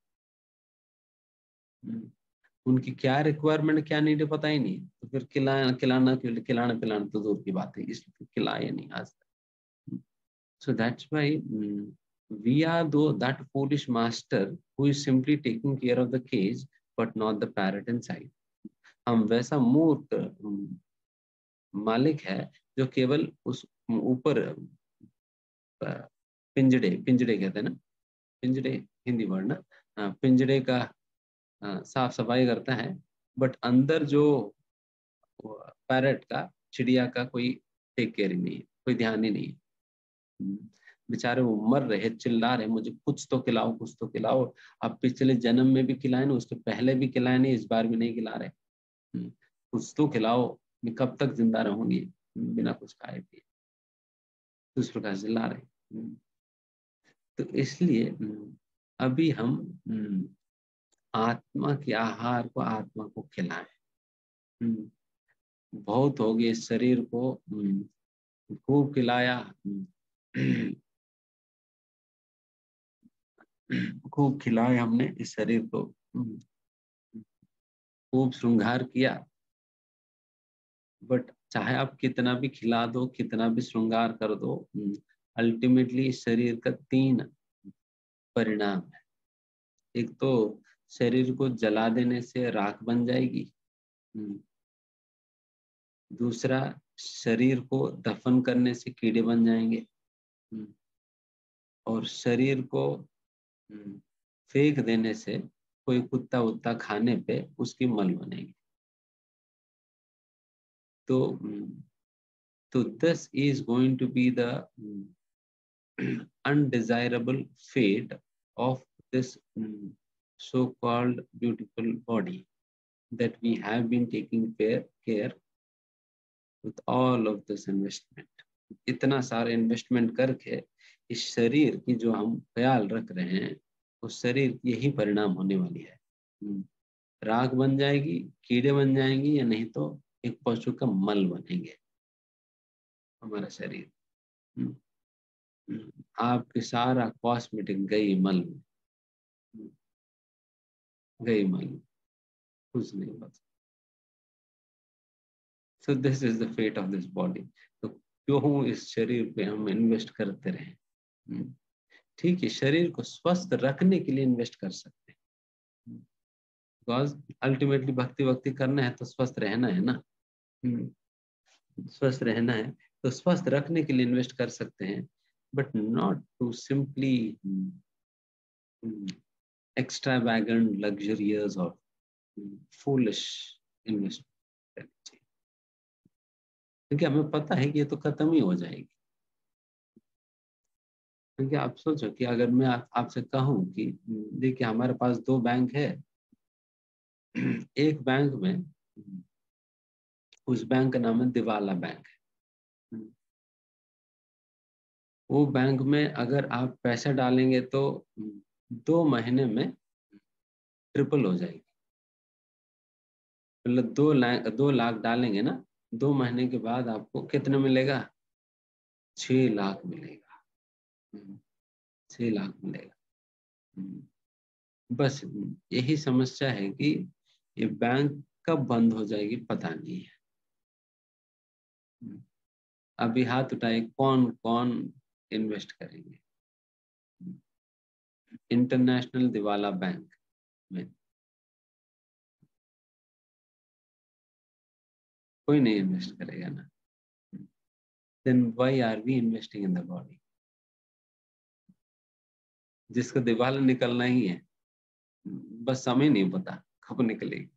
उनकी क्या रिक्वायरमेंट, क्या नीड है, पता ही नहीं, तो फिर खिलाना पिलाना तो दूर की बात है, इसलिए खिलाया नहीं आज तक। So that's why we are that foolish master who is simply taking care of the cage but not the parrot inside. हम वैसा मूर्ख मालिक है जो केवल उस ऊपर पिंजड़े पिंजड़े कहते हैं ना, पिंजड़े हिंदी वर्ड ना, पिंजड़े का साफ सफाई करता है, बट अंदर जो पैरट का, चिड़िया का कोई टेक केयर ही नहीं है, कोई ध्यान ही नहीं है। बेचारे वो मर रहे, चिल्ला रहे, मुझे कुछ तो खिलाओ, कुछ तो खिलाओ। अब पिछले जन्म में भी खिलाए नहीं, उसके पहले भी खिलाए नहीं, इस बार भी नहीं खिला रहे। कुछ तो खिलाओ, मैं कब तक जिंदा रहूंगी बिना कुछ खाए पिए, तो इस प्रकार चिल्ला रहे। तो इसलिए अभी हम आत्मा के आहार को आत्मा को खिलाएं। बहुत हो गए, इस शरीर को खूब खिलाया, खूब खिलाया हमने इस शरीर को, खूब श्रृंगार किया, बट चाहे आप कितना भी खिला दो, कितना भी श्रृंगार कर दो, अल्टीमेटली इस शरीर का 3 परिणाम है। एक तो शरीर को जला देने से राख बन जाएगी। दूसरा, शरीर को दफन करने से कीड़े बन जाएंगे। और शरीर को फेंक देने से, कोई कुत्ता उत्ता खाने पे उसकी मल बनेगी। तो this is going to be the undesirable fate of this so-called beautiful body that we have been taking care with all of this investment. इतना सारा इन्वेस्टमेंट करके इस शरीर की जो हम ख्याल रख रहे हैं, उस शरीर की यही परिणाम होने वाली है। राख बन जाएगी, कीड़े बन जाएंगी, या नहीं तो एक पशु का मल बनेंगे हमारा शरीर। आपके सारा कॉस्मेटिक गई मल में, गई मल में, कुछ नहीं बचा। So this is the fate of this body. तो क्यों इस शरीर पे हम इन्वेस्ट करते रहे? ठीक है, शरीर को स्वस्थ रखने के लिए इन्वेस्ट कर सकते हैं, बिकॉज अल्टीमेटली भक्ति वक्ति करना है तो स्वस्थ रहना है ना। स्वस्थ रहना है तो स्वस्थ रखने के लिए इन्वेस्ट कर सकते हैं, but not to simply extravagant, luxurious or foolish investment करनी चाहिए, क्योंकि हमें पता है कि ये तो खत्म ही हो जाएगी। क्योंकि आप सोचो कि अगर मैं आपसे कहूं कि देखिए हमारे पास 2 बैंक है, एक बैंक में, उस बैंक का नाम है दिवाला बैंक है। वो बैंक में अगर आप पैसा डालेंगे तो 2 महीने में ट्रिपल हो जाएगी। मतलब 2 लाख डालेंगे ना, 2 महीने के बाद आपको कितने मिलेगा? 6 लाख मिलेगा। 6 लाख मिलेगा। बस यही समस्या है कि ये बैंक कब बंद हो जाएगी पता नहीं है। अभी हाथ उठाए, कौन कौन इन्वेस्ट करेंगे इंटरनेशनल दिवाला बैंक में? कोई नहीं इन्वेस्ट करेगा ना। Then why are we investing in the body? जिसका दिवाला निकलना ही है, बस समय नहीं पता कब निकलेगी,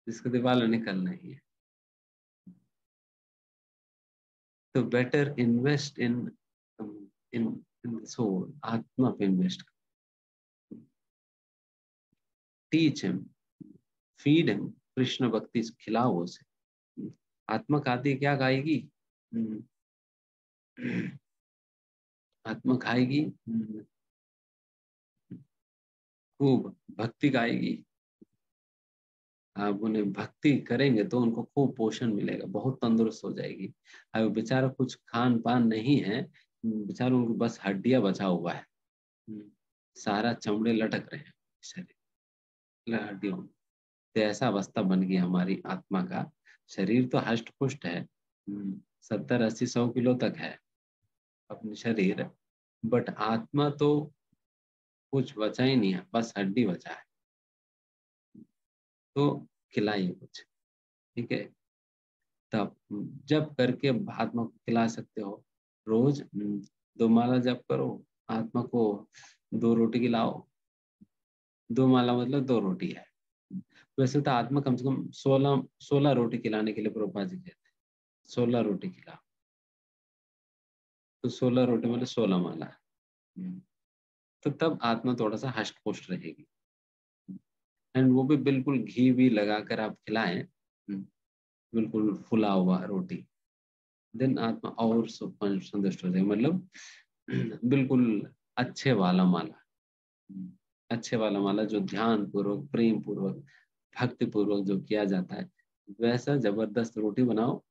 जिसका दिवाला निकलना ही है। तो better invest in in in soul, आत्मा पे invest. Teach him, feed him, Krishna भक्ति खिलाओ उसे। आत्मा खाती क्या खाएगी? आत्मा खाएगी, खूब भक्ति गाएगी। आप उन्हें भक्ति करेंगे तो उनको खूब पोषण मिलेगा, बहुत तंदुरुस्त हो जाएगी। अब बेचारा कुछ खान पान नहीं है, बेचारा उनको बस हड्डियां बचा हुआ है, सारा चमड़े लटक रहे हैं शरीर हड्डियों में। तो ऐसा अवस्था बन गई हमारी आत्मा का। शरीर तो हष्ट पुष्ट है, 70-80-100 किलो तक है अपने शरीर, बट आत्मा तो कुछ बचा ही नहीं है, बस हड्डी बचा है। तो खिलाइए कुछ, ठीक है? तब जब करके आत्मा को खिला सकते हो। रोज 2 माला जप करो, आत्मा को 2 रोटी खिलाओ। 2 माला मतलब 2 रोटी है। वैसे तो आत्मा कम से कम 16 रोटी खिलाने के लिए प्रभुपाद जी कहते हैं, 16 रोटी खिलाओ। तो 16 रोटी मतलब 16 माला। तो तब आत्मा थोड़ा सा हष्ट पुष्ट रहेगी। एंड वो भी बिल्कुल घी भी लगाकर आप खिलाएं, बिल्कुल फुला हुआ रोटी, देन आत्मा और संतुष्ट हो जाएगी। मतलब बिल्कुल अच्छे वाला माला, अच्छे वाला माला जो ध्यान पूर्वक, प्रेम पूर्वक, भक्ति पूर्वक जो किया जाता है, वैसा जबरदस्त रोटी बनाओ।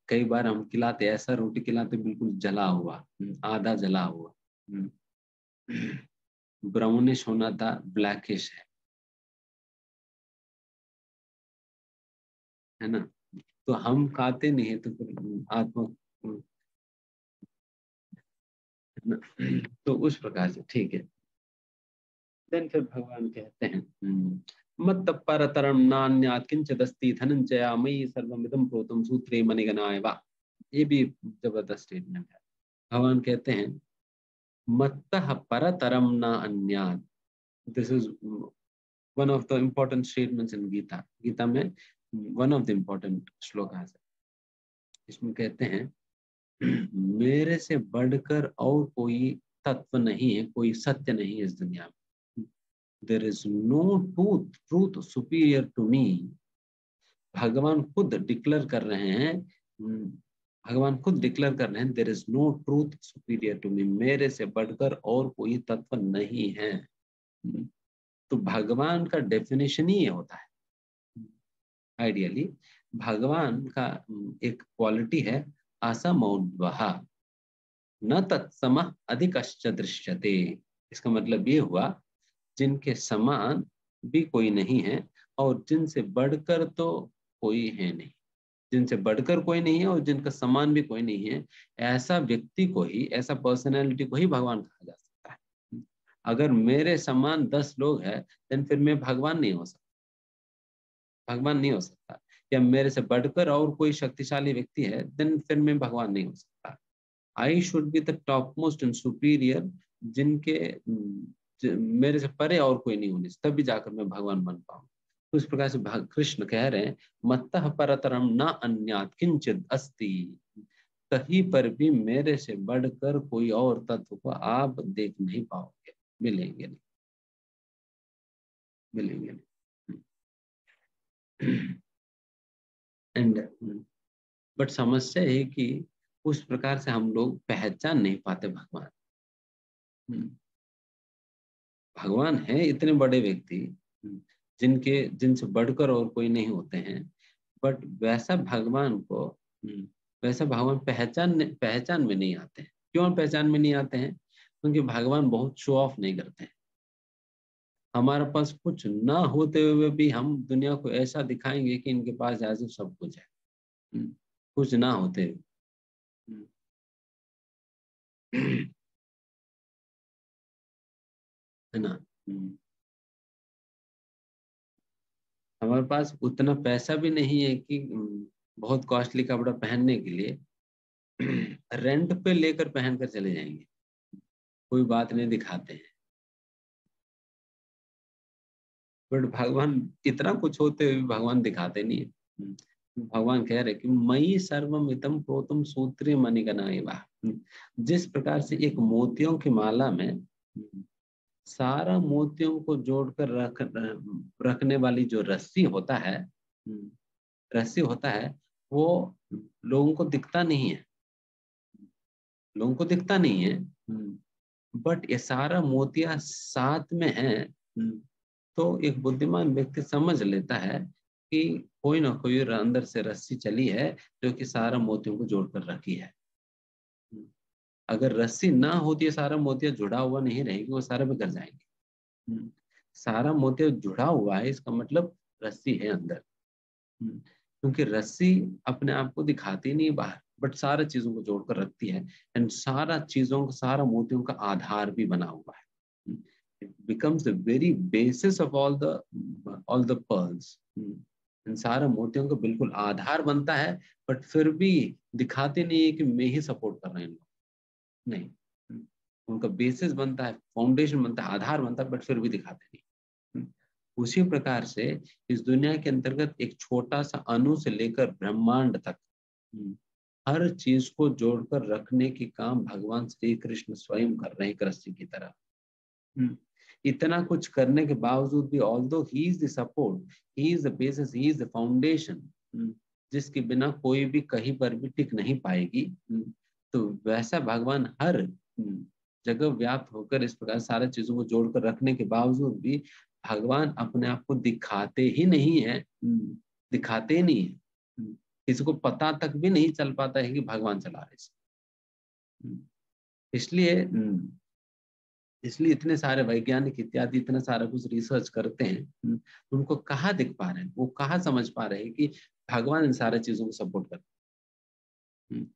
कई बार हम खिलाते, ऐसा रोटी खिलाते बिल्कुल जला हुआ, आधा जला हुआ, ब्राउनिश होना था, ब्लैकिश है ना? तो हम खाते नहीं है, तो फिर आत्मा, तो उस प्रकार से ठीक है। देन फिर भगवान कहते हैं, मत परतरम नान्यात् किंचिदस्ति धनंजया मयि सर्वमिदं प्रोतम सूत्रे मणिगणाय वा। ये भी जबरदस्त स्टेटमेंट है। भगवान कहते हैं, मत्तः परतरम न अन्यात्। This is one of the important statements in Gita. Gita में वन ऑफ द इम्पोर्टेंट श्लोक है। इसमें कहते हैं, मेरे से बढ़कर और कोई तत्व नहीं है, कोई सत्य नहीं है इस दुनिया में। There is no truth superior to me. भगवान खुद डिक्लेयर कर रहे हैं, भगवान खुद डिक्लेयर कर रहे हैं, there is no truth superior to me, मेरे से बढ़कर और कोई तत्व नहीं है। तो भगवान का डेफिनेशन ही ये होता है। आइडियली भगवान का एक क्वालिटी है, असमोद्वह न तत्सम अधिकश्च दृश्यते। इसका मतलब ये हुआ, जिनके समान भी कोई नहीं है और जिनसे बढ़कर तो कोई है नहीं, जिनसे बढ़कर कोई नहीं है और जिनका समान भी कोई नहीं है, ऐसा व्यक्ति को ही, ऐसा पर्सनैलिटी को ही भगवान कहा जा सकता है। अगर मेरे समान 10 लोग हैं, देन फिर मैं भगवान नहीं हो सकता, भगवान नहीं हो सकता। या मेरे से बढ़कर और कोई शक्तिशाली व्यक्ति है, देन फिर मैं भगवान नहीं हो सकता। I should be the top most and superior, जिनके मेरे से परे और कोई नहीं होने से, तभी जाकर मैं भगवान बन पाऊँ। तो इस प्रकार से कृष्ण कह रहे हैं, मत्तः परतरम न अन्यात् किंचिद अस्ति। कहीं पर भी मेरे से बढ़कर कोई और तत्व को आप देख नहीं पाओगे, मिलेंगे नहीं, मिलेंगे नहीं। एंड बट समस्या है कि उस प्रकार से हम लोग पहचान नहीं पाते भगवान। भगवान है इतने बड़े व्यक्ति, जिनके जिनसे बढ़कर और कोई नहीं होते हैं, बट वैसा भगवान को, वैसा भगवान पहचान में नहीं आते हैं। क्यों पहचान में नहीं आते हैं? क्योंकि भगवान बहुत शो ऑफ नहीं करते हैं। हमारे पास कुछ ना होते हुए भी हम दुनिया को ऐसा दिखाएंगे कि इनके पास ऐसे सब कुछ है, कुछ ना होते हुए। है ना? हमारे पास उतना पैसा भी नहीं है कि बहुत कॉस्टली कपड़ा पहनने के लिए, रेंट पे लेकर पहनकर चले जाएंगे, कोई बात नहीं, दिखाते हैं। बट भगवान, इतना कुछ होते हुए भी भगवान दिखाते नहीं है। भगवान कह रहे कि मयि सर्वमिदं प्रोतम सूत्रे मणिगणा एवा। जिस प्रकार से एक मोतियों की माला में सारा मोतियों को जोड़कर रखने वाली जो रस्सी होता है, रस्सी होता है, वो लोगों को दिखता नहीं है, लोगों को दिखता नहीं है, बट ये सारा मोतिया साथ में है। तो एक बुद्धिमान व्यक्ति समझ लेता है कि कोई ना कोई अंदर से रस्सी चली है जो कि सारा मोतियों को जोड़कर रखी है। अगर रस्सी ना होती है, सारा मोतिया जुड़ा हुआ नहीं रहेगी, वो सारा बिखर जाएंगे। सारा मोतिया जुड़ा हुआ है, इसका मतलब रस्सी है अंदर। क्योंकि रस्सी अपने आप को दिखाती नहीं बाहर, बट सारा चीजों को जोड़कर रखती है। एंड सारा चीजों का, सारा मोतियों का आधार भी बना हुआ है। It becomes the very basis of all the pearls. इन सारा मोतियों का बिल्कुल आधार बनता है, बट फिर भी दिखाते नहीं है कि मैं ही सपोर्ट कर रहे हैं लोग, नहीं। उनका बेसिस बनता है, फाउंडेशन बनता है, आधार बनता है, बट फिर भी दिखाते नहीं। उसी प्रकार से इस दुनिया के अंतर्गत एक छोटा सा अणु से लेकर ब्रह्मांड तक हर चीज को जोड़कर रखने की काम भगवान श्री कृष्ण स्वयं कर रहे हैं, एक रस्सी की तरह। इतना कुछ करने के बावजूद भी, although he is the support, he is the basis, he is the foundation, जिसके बिना कोई भी कहीं पर भी टिक नहीं पाएगी, तो वैसा भगवान हर जगह व्याप्त होकर इस प्रकार सारी चीजों को जोड़कर रखने के बावजूद भी भगवान अपने आप को दिखाते ही नहीं है, दिखाते ही नहीं है। किसी को पता तक भी नहीं चल पाता है कि भगवान चला रहे हैं। इसलिए इसलिए इतने सारे वैज्ञानिक इत्यादि इतना सारा कुछ रिसर्च करते हैं, उनको कहाँ दिख पा रहे हैं, वो कहाँ समझ पा रहे हैं कि भगवान इन सारी चीजों को सपोर्ट करते हैं।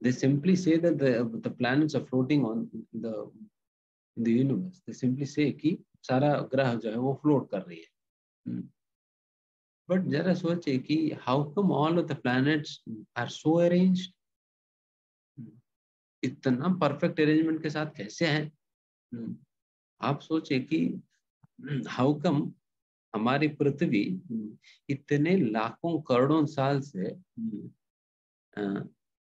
They simply say that the planets are floating on the universe. They simply say कि सारा ग्रह जो है वो फ्लोट कर रही है। बट जरा सोचे कि how come all of the planets are so arranged, इतना परफेक्ट अरेंजमेंट के साथ कैसे है। आप सोचे कि हाउ कम हमारी पृथ्वी इतने लाखों करोड़ों साल से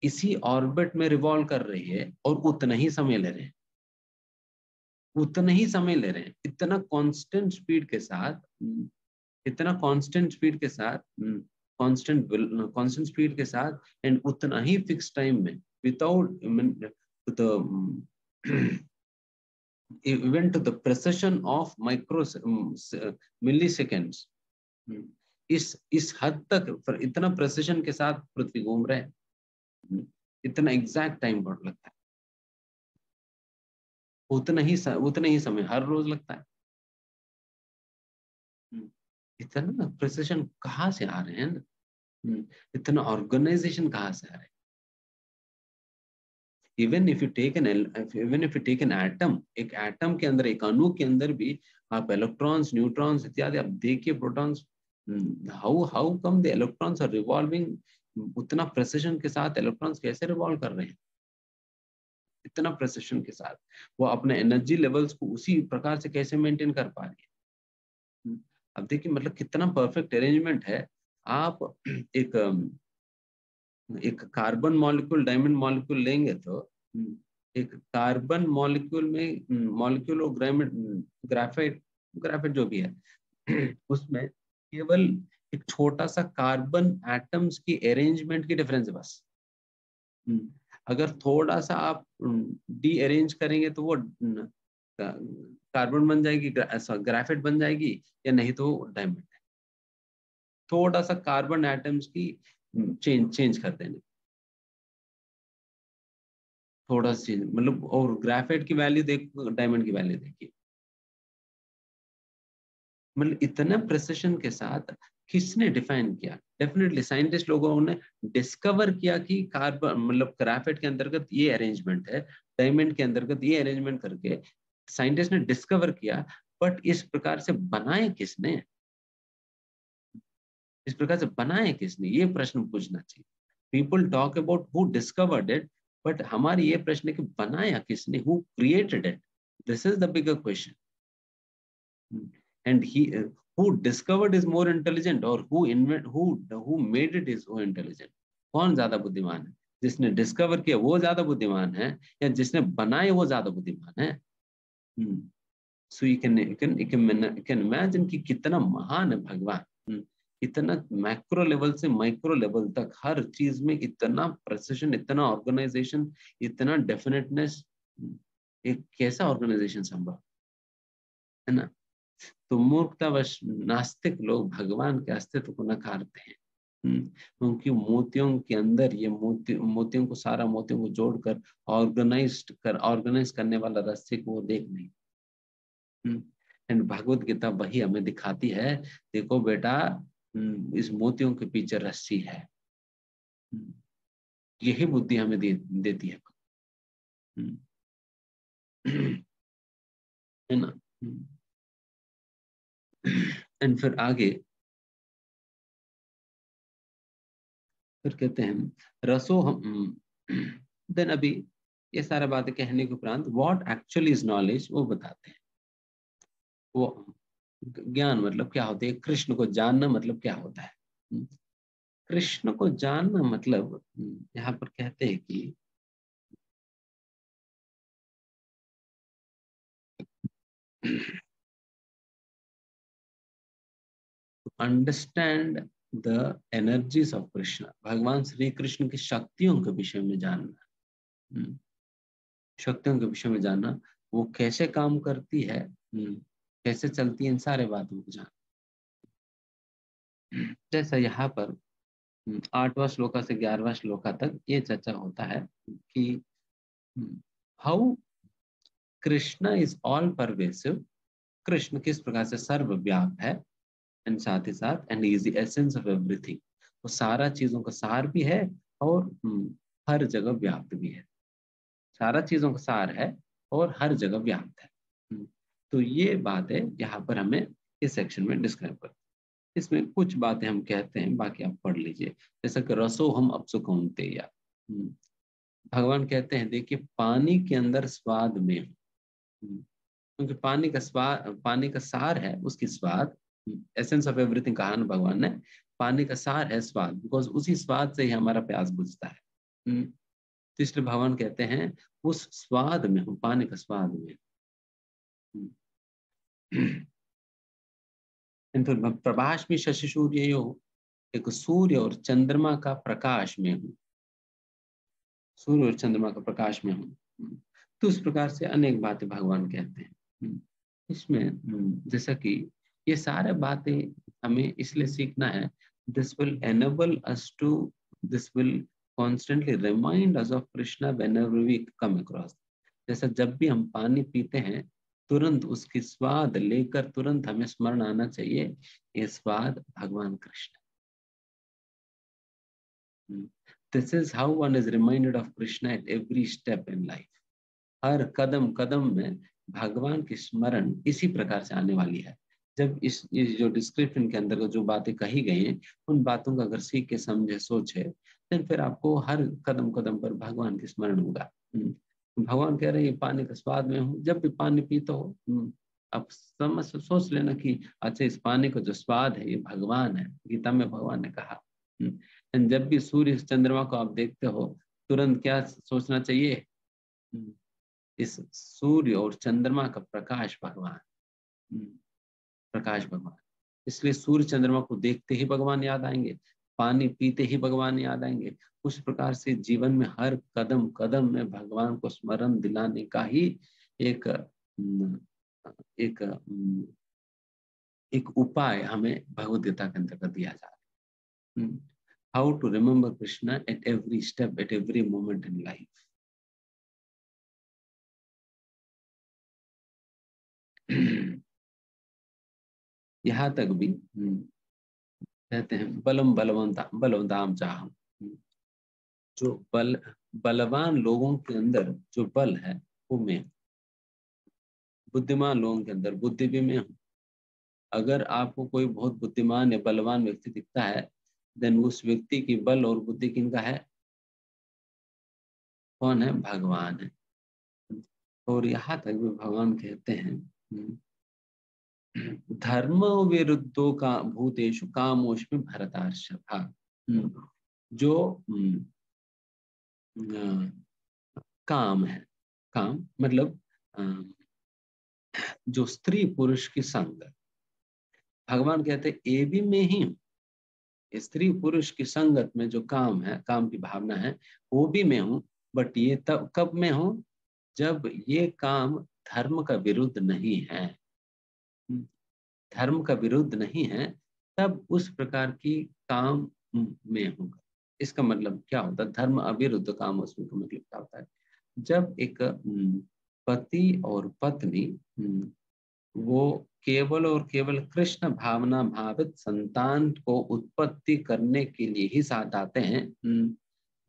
इसी ऑर्बिट में रिवॉल्व कर रही है और उतना ही समय ले रहे हैं, उतना ही समय ले रहे हैं, इतना कांस्टेंट स्पीड के साथ, इतना कांस्टेंट स्पीड के साथ, कांस्टेंट स्पीड के साथ, एंड उतना ही फिक्स टाइम में, without the even to the precision of milliseconds। इस हद तक इतना प्रेसिशन के साथ पृथ्वी घूम रहे हैं, इतना एग्जैक्ट टाइम बहुत लगता है, उतना ही समय हर रोज लगता है। इतना प्रेसिशन कहाँ से आ रहे हैं, इतना ऑर्गेनाइजेशन कहाँ से आ रहे हैं। even if you take an atom, एक एटम के अंदर, एक अणु के अंदर भी आप इलेक्ट्रॉन्स, न्यूट्रॉन्स इत्यादि आप देखिए, protons, how come the electrons are revolving, उतना प्रेसिशन के साथ इलेक्ट्रॉन्स कैसे रिवॉल्व कर रहे हैं, इतना प्रेसिशन के साथ वो अपने एनर्जी लेवल्स को उसी प्रकार से कैसे मेंटेन कर पा रही है। अब देखिए मतलब कितना परफेक्ट अरेंजमेंट है। आप एक कार्बन मॉलिक्यूल, डायमंड मॉलिक्यूल लेंगे तो एक कार्बन मॉलिक्यूल में, मॉलिक्यूल और ग्राफाइट ग्राफाइट जो भी है उसमें केवल एक छोटा सा कार्बन एटम्स की अरेंजमेंट की डिफरेंस है बस। अगर थोड़ा सा आप डी अरेंज करेंगे तो वो कार्बन बन जाएगी, ग्राफाइट बन जाएगी, या नहीं तो डायमंड है। थोड़ा सा कार्बन एटम्स की चेंज कर देने, थोड़ा सा चेंज, मतलब, और ग्राफाइट की वैल्यू देख, डायमंड की वैल्यू देखिए, मतलब इतना प्रिसिशन के साथ किसने डिफाइन किया। डेफिनेटली साइंटिस्ट लोगों ने डिस्कवर किया कि कार्बन, मतलब ग्राफाइट के अंतर्गत ये अरेंजमेंट है, डायमंड के अंतर्गत ये अरेंजमेंट करके साइंटिस्ट ने डिस्कवर किया। बट इस प्रकार से बनाए किसने, इस प्रकार से बनाए किसने, ये प्रश्न पूछना चाहिए। people talk about who discovered it, but हमारी ये प्रश्न है कि बनाया किसने, who created it? This is the bigger question. And who discovered is more intelligent, or who made it is more intelligent? कौन ज्यादा बुद्धिमान है? जिसने डिस्कवर किया वो ज्यादा बुद्धिमान है, या जिसने बनाए वो ज्यादा बुद्धिमान है? So you can imagine कि कितना महान है भगवान. इतना मैक्रो लेवल से माइक्रो लेवल तक हर चीज में इतना प्रेसिजन, इतना ऑर्गेनाइजेशन, इतना डेफिनेटनेस. एक कैसा ऑर्गेनाइजेशन संभव है ना? तो मूर्खतावश नास्तिक लोग भगवान के अस्तित्व को नकारते हैं, क्योंकि मोतियों के अंदर ये मोतियों को, सारा मोतियों को जोड़कर ऑर्गेनाइज करने वाला रस्सी को वो देख नहीं. एंड भगवत गीता वही हमें दिखाती है, देखो बेटा, इस मोतियों के पीछे रस्सी है. यही बुद्धि हमें देती है ना. एंड फिर आगे फिर कहते हैं रसो हम. देन अभी ये सारा बातें कहने के उपरांत व्हाट एक्चुअली इज नॉलेज वो बताते हैं. वो ज्ञान मतलब क्या होता है, कृष्ण को जानना मतलब क्या होता है. कृष्ण को जानना मतलब यहाँ पर कहते हैं कि understand the energies of Krishna. भगवान श्री कृष्ण की शक्तियों के विषय में जानना. शक्तियों के विषय में जानना, वो कैसे काम करती है, कैसे चलती है, इन सारे बातों को जानना. जैसा यहाँ पर 8वां श्लोका से 11वां श्लोका तक ये चर्चा होता है कि how Krishna is all pervasive. Krishna किस प्रकार से सर्वव्यापक है, एंड साथ ही साथ and is the essence of everything. वो सारा चीजों का सार भी है और हर जगह व्याप्त भी है. सारा चीजों का सार है और हर जगह व्याप्त है. तो ये बात है यहाँ पर हमें इस सेक्शन में डिस्क्राइब करते हैं. इसमें कुछ बातें हम कहते हैं, बाकी आप पढ़ लीजिए. जैसा कि रसो हम अपसुकौन्ते, या भगवान कहते हैं देखिए पानी के अंदर स्वाद में हूं, क्योंकि पानी का स्वाद, पानी का सार है उसकी स्वाद. एसेंस ऑफ एवरीथिंग कहा ना भगवान ने, पानी का सार है स्वाद, बिकॉज उसी स्वाद से ही हमारा प्यास बुझता है. तो इसलिए भगवान कहते हैं उस स्वाद में हूँ, पानी का स्वाद में. प्रभाष में शशि सूर्य यो, एक सूर्य और चंद्रमा का प्रकाश में हूँ. सूर्य और चंद्रमा का प्रकाश में हूँ. तो इस प्रकार से अनेक बातें भगवान कहते हैं. इसमें जैसा कि ये सारे बातें हमें इसलिए सीखना है, this will enable us to, this will constantly remind us of Krishna whenever we come across. जैसा जब भी हम पानी पीते हैं तुरंत उसकी स्वाद लेकर तुरंत हमें स्मरण आना चाहिए, ये स्वाद भगवान Krishna. This is how one is reminded of Krishna at every step in life. हर कदम कदम में भगवान की स्मरण इसी प्रकार से आने वाली है. जब इस जो डिस्क्रिप्शन के अंदर जो बातें कही गई हैं उन बातों का अगर सीख के समझे सोचे, फिर आपको हर कदम कदम पर भगवान की स्मरण होगा. भगवान कह रहे हैं पानी का स्वाद में हूँ. जब भी पानी पीते हो अब समझ सोच लेना कि अच्छा इस पानी का जो स्वाद है ये भगवान है. गीता में भगवान ने कहा. जब भी सूर्य चंद्रमा को आप देखते हो तुरंत क्या सोचना चाहिए, इस सूर्य और चंद्रमा का प्रकाश भगवान, प्रकाश भगवान. इसलिए सूर्य चंद्रमा को देखते ही भगवान याद आएंगे, पानी पीते ही भगवान याद आएंगे. उस प्रकार से जीवन में हर कदम कदम में भगवान को स्मरण दिलाने का ही एक एक एक उपाय हमें भगवद गीता के अंतर्गत दिया जा रहा है. How to remember Krishna at every step, at every moment in life. यहाँ तक भी कहते हैं बलम बलवंताम चाहम. जो बलवान लोगों के अंदर जो बल है वो मैं, बुद्धिमान लोगों के अंदर बुद्धि भी मैं हूँ. अगर आपको कोई बहुत बुद्धिमान या बलवान व्यक्ति दिखता है देन उस व्यक्ति की बल और बुद्धि किनका है? कौन है? भगवान है। और यहाँ तक भी भगवान कहते हैं धर्म विरुद्धों का भूतेषु कामोष्मि भरतार्षभा। जो काम है, काम मतलब जो स्त्री पुरुष की संग, भगवान कहते हैं ये भी मैं ही हूँ। स्त्री पुरुष की संगत में जो काम है, काम की भावना है, वो भी मैं हूँ। बट ये तब कब मैं हूँ? जब ये काम धर्म का विरुद्ध नहीं है, धर्म का विरुद्ध नहीं है, तब उस प्रकार की काम में होगा। इसका मतलब क्या होता है? धर्म अविरुद्ध काम, उसमें का मतलब क्या होता है? जब एक पति और पत्नी वो केवल और केवल कृष्ण भावना भावित संतान को उत्पत्ति करने के लिए ही साथ आते हैं,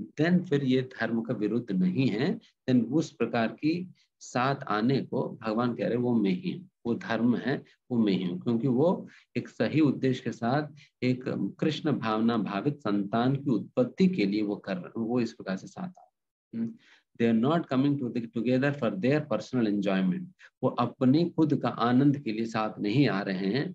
देन फिर ये धर्म का विरुद्ध नहीं है। देन उस प्रकार की साथ आने को भगवान कह रहे वो मैं ही हूँ, वो धर्म है, वो मैं ही हूँ, क्योंकि वो एक सही उद्देश्य के साथ एक कृष्ण भावना भावित संतान की उत्पत्ति के लिए वो कर रहे, वो इस प्रकार से साथ आ they are not coming together for their personal enjoyment. वो अपने खुद का आनंद के लिए साथ नहीं आ रहे हैं,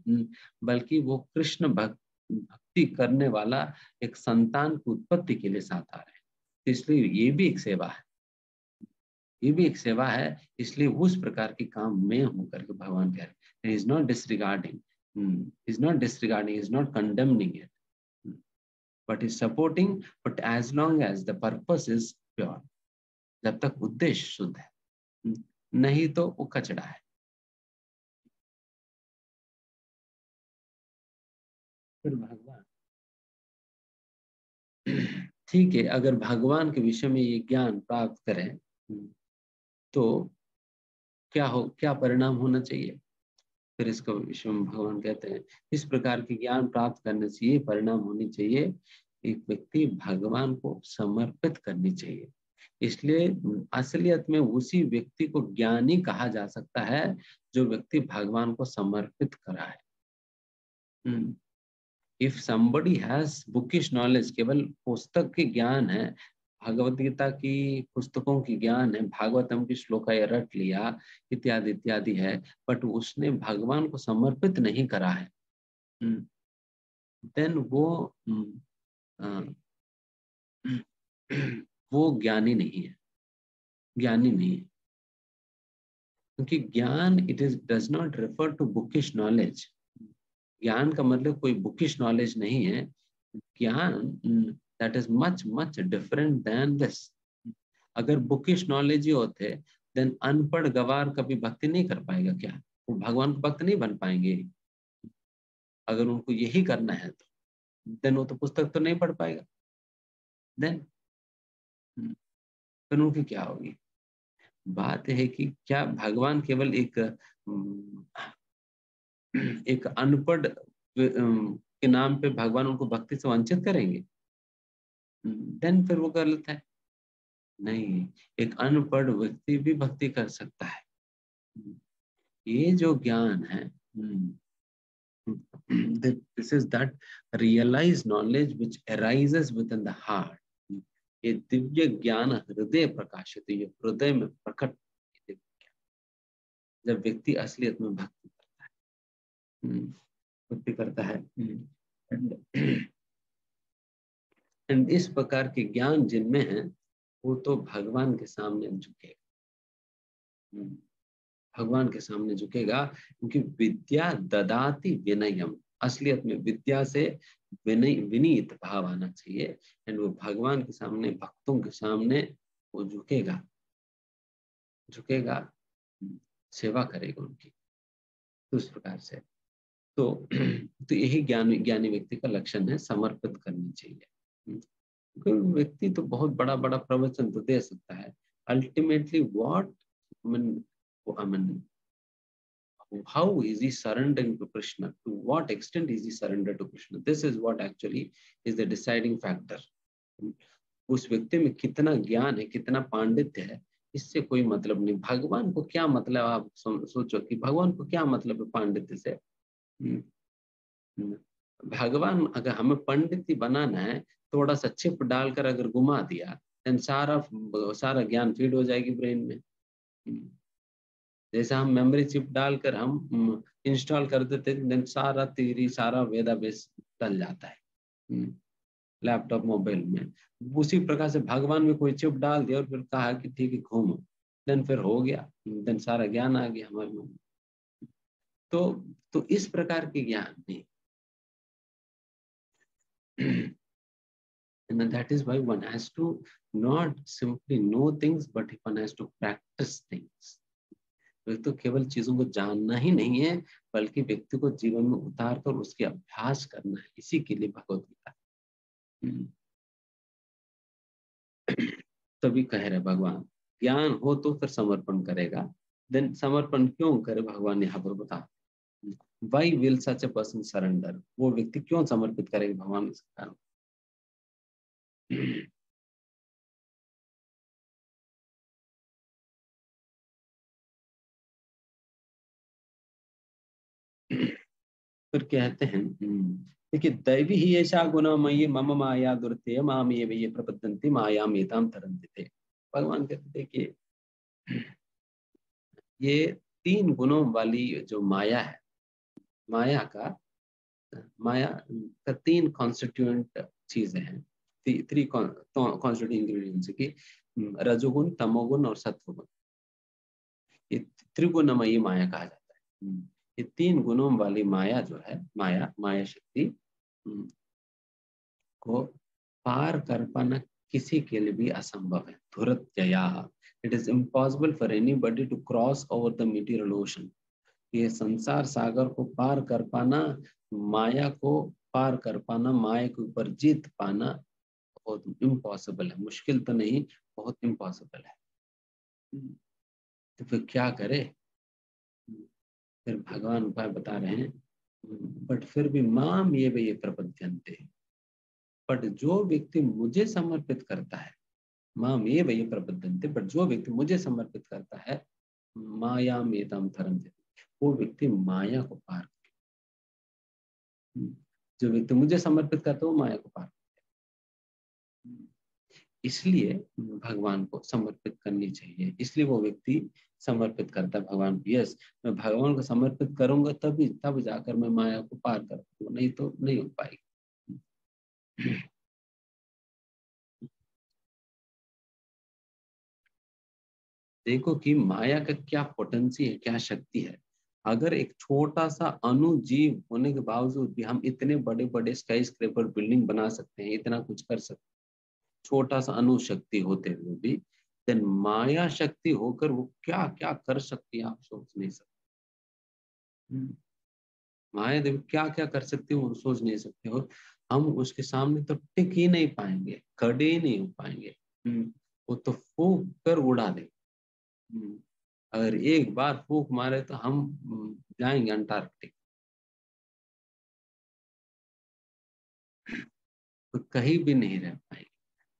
बल्कि वो कृष्ण भक्ति करने वाला एक संतान की उत्पत्ति के लिए साथ आ रहे हैं। इसलिए ये भी एक सेवा है, ये भी एक सेवा है। इसलिए उस प्रकार की काम में हूं करके भगवान कह रहे हैं। Is not disregarding, is not disregarding, is not condemning it, but is supporting, but as long as the purpose is pure, जब तक उद्देश्य शुद्ध है, नहीं तो वो कचड़ा है। फिर भगवान ठीक है, अगर भगवान के विषय में ये ज्ञान प्राप्त करें तो क्या हो, क्या परिणाम होना चाहिए? फिर इसका विषय में भगवान कहते हैं इस प्रकार के ज्ञान प्राप्त करने से ये परिणाम होनी चाहिए, एक व्यक्ति भगवान को समर्पित करनी चाहिए। इसलिए असलियत में उसी व्यक्ति को ज्ञानी कहा जा सकता है जो व्यक्ति भगवान को समर्पित करा है। If somebody has bookish knowledge, केवल पुस्तक की ज्ञान है, भगवत गीता की पुस्तकों की ज्ञान है, भागवतम की श्लोका या रट लिया इत्यादि इत्यादि है, बट उसने भगवान को समर्पित नहीं करा है, देन वो वो ज्ञानी नहीं है, ज्ञानी नहीं है। क्योंकि ज्ञान it is does not refer to bookish knowledge. ज्ञान का मतलब कोई बुकिश नॉलेज नहीं है। Jnana that is much much different than this. अगर बुकिश नॉलेज ही होते देन अनपढ़ गवार कभी भक्ति नहीं कर पाएगा क्या? वो भगवान को भक्त नहीं बन पाएंगे। अगर उनको यही करना है तो देन वो तो पुस्तक तो नहीं पढ़ पाएगा। देन फिर उनकी क्या होगी? बात है कि क्या भगवान केवल एक अनपढ़ के नाम पे भगवान उनको भक्ति से वंचित करेंगे? देन फिर वो गलत है। नहीं, एक अनपढ़ व्यक्ति भी भक्ति कर सकता है। ये जो ज्ञान है, this is that realise knowledge which arises with in the heart. ये दिव्य ज्ञान हृदय प्रकाशित, ये हृदय में प्रकट जब व्यक्ति असलियत में भक्ति करता है, भक्ति करता है। एंड इस प्रकार के ज्ञान जिनमें है वो तो भगवान के सामने झुकेगा, भगवान के सामने झुकेगा, क्योंकि विद्या ददाति विनयम। असलियत में विद्या से विनय विनीत भाव आना चाहिए, एंड वो भगवान के सामने, भक्तों के सामने वो झुकेगा, झुकेगा, सेवा करेगा उनकी। तो उस प्रकार से तो तो यही ज्ञानी व्यक्ति का लक्षण है, समर्पित करनी चाहिए। कोई व्यक्ति तो बहुत बड़ा बड़ा प्रवचन तो दे सकता है, ultimately what I mean how is he surrendering to Krishna? To what extent is he surrendered to Krishna? This is what actually is the deciding factor. उस व्यक्ति में कितना ज्ञान है, कितना पांडित्य है, इससे कोई मतलब नहीं। भगवान को क्या मतलब, आप सोचो कि भगवान को क्या मतलब है पांडित्य से? भगवान अगर हमें पंडित ही बनाना है, थोड़ा सा चिप डालकर अगर घुमा दिया, देन सारा सारा ज्ञान फीड हो जाएगी ब्रेन में। जैसे हम मेमोरी चिप डालकर हम इंस्टॉल कर देते, देन सारा थ्योरी सारा वेदाबेस डल जाता है लैपटॉप मोबाइल में। उसी प्रकार से भगवान में कोई चिप डाल दिया और फिर कहा कि ठीक है घूमो, देन फिर हो गया, देन सारा ज्ञान आ गया हमारे मन में। तो इस प्रकार के ज्ञान नहीं। And that is why one has to not simply know things, but one has to practice things. व्यक्ति तो केवल चीजों को जानना ही नहीं है, बल्कि व्यक्ति को जीवन में उतार कर उसके अभ्यास करना है। इसी के लिए भगवत गीता। तभी कह रहे भगवान, ज्ञान हो तो फिर समर्पण करेगा। देन समर्पण क्यों करे भगवान यहाँ पर बता, why will such a person surrender, वो व्यक्ति क्यों समर्पित करेगा भगवान इसके कारण। फिर कहते हैं देखिए, दैवी ही ऐसा गुणमयी मम माया दुर्ते माम ये प्रपद्यन्ति मायाम एताम तरन्ति थे। भगवान कहते थे कि ये 3 गुणों वाली जो माया है, माया का 3 कॉन्स्टिट्यूएंट चीजें हैं, 3 कॉन्स्टिट्यूएंट इंग्रेडिएंट्स की रजोगुण, तमोगुण और सत्वगुण। ये त्रिगुणमयी माया कहा जाता है। ये 3 गुणों वाली माया जो है, माया शक्ति को पार कर पाना किसी के लिए भी असंभव है। धुरत्यया, it is impossible for anybody to cross over the material ocean. ये संसार सागर को पार कर पाना, माया को पार कर पाना, माया के ऊपर जीत पाना बहुत इम्पॉसिबल है। मुश्किल तो नहीं, बहुत इम्पॉसिबल है। तो फिर क्या करे, फिर भगवान उपाय बता रहे हैं, बट फिर भी माम ये प्रपद्यन्ते, बट जो व्यक्ति मुझे समर्पित करता है, माम ये प्रपद्यन्ते, बट जो व्यक्ति मुझे समर्पित करता है, माया मेतम तरन्ते, वो व्यक्ति माया को पार, जो व्यक्ति मुझे समर्पित करता है वो माया को पार। इसलिए भगवान को समर्पित करनी चाहिए, इसलिए वो व्यक्ति समर्पित करता है भगवान। यस, मैं भगवान को समर्पित करूंगा तब जाकर मैं माया को पार कर पाऊंगा, नहीं तो नहीं हो पाएगी। देखो कि माया का क्या पोटेंसी है, क्या शक्ति है। अगर एक छोटा सा अणुजीव होने के बावजूद भी हम इतने बड़े बड़े स्काई स्क्रेपर बिल्डिंग बना सकते हैं, इतना कुछ कर सकते हैं, छोटा सा अणु शक्ति होते हुए भी, देन माया शक्ति होकर वो क्या क्या कर सकती है आप सोच नहीं सकते। माया देवी क्या क्या कर सकती हो सोच नहीं सकते हो। हम उसके सामने तो टिक ही नहीं पाएंगे, खड़े ही नहीं हो पाएंगे। वो तो फूक कर उड़ा दे। अगर एक बार फूक मारे तो हम जाएंगे अंटार्कटिक, तो कहीं भी नहीं रह पाएंगे।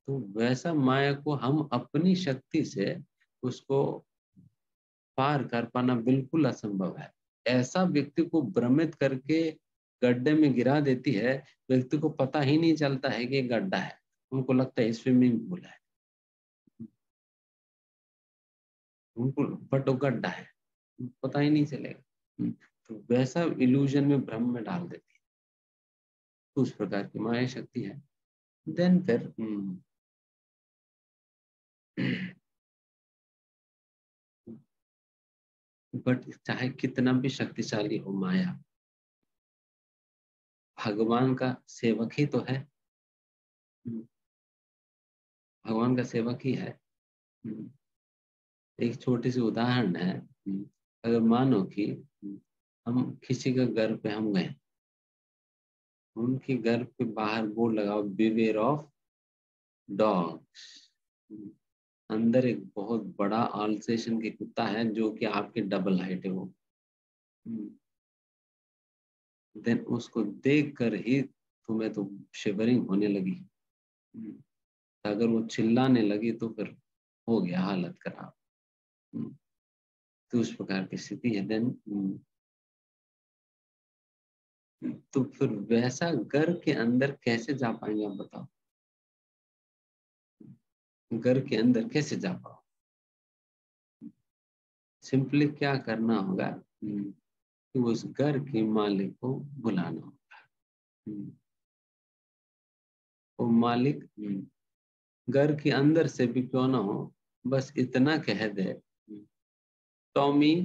तो वैसा माया को हम अपनी शक्ति से उसको पार कर पाना बिल्कुल असंभव है। ऐसा व्यक्ति को भ्रमित करके गड्ढे में गिरा देती है, व्यक्ति को पता ही नहीं चलता है कि ये गड्ढा है, उनको लगता है स्विमिंग पूल है, उनको बट वो गड्ढा है, पता ही नहीं चलेगा। तो वैसा इल्यूजन में, भ्रम में डाल देती है। तो उस प्रकार की माया शक्ति है। देन फिर बट चाहे कितना भी शक्तिशाली हो माया, भगवान का सेवक ही तो है। भगवान का सेवक ही है। एक छोटी सी उदाहरण है। अगर मानो कि हम किसी के घर पे हम गए, उनके घर पे बाहर बोर्ड लगाओ बिवेयर ऑफ डॉग्स। अंदर एक बहुत बड़ा आल्सेशन की कुत्ता है जो कि आपके डबल हाइट है वो। देन उसको देख कर ही तुम्हें तो शिवरिंग होने लगी। अगर वो चिल्लाने लगी तो फिर हो गया हालत खराब। तो उस प्रकार की स्थिति है। देन तो फिर वैसा घर के अंदर कैसे जा पाएंगे आप बताओ? घर के अंदर कैसे जा पाओ? सिंपली क्या करना होगा कि उस घर के मालिक को बुलाना होगा। वो मालिक घर के अंदर से भी क्यों ना हो, बस इतना कह दे, टॉमी,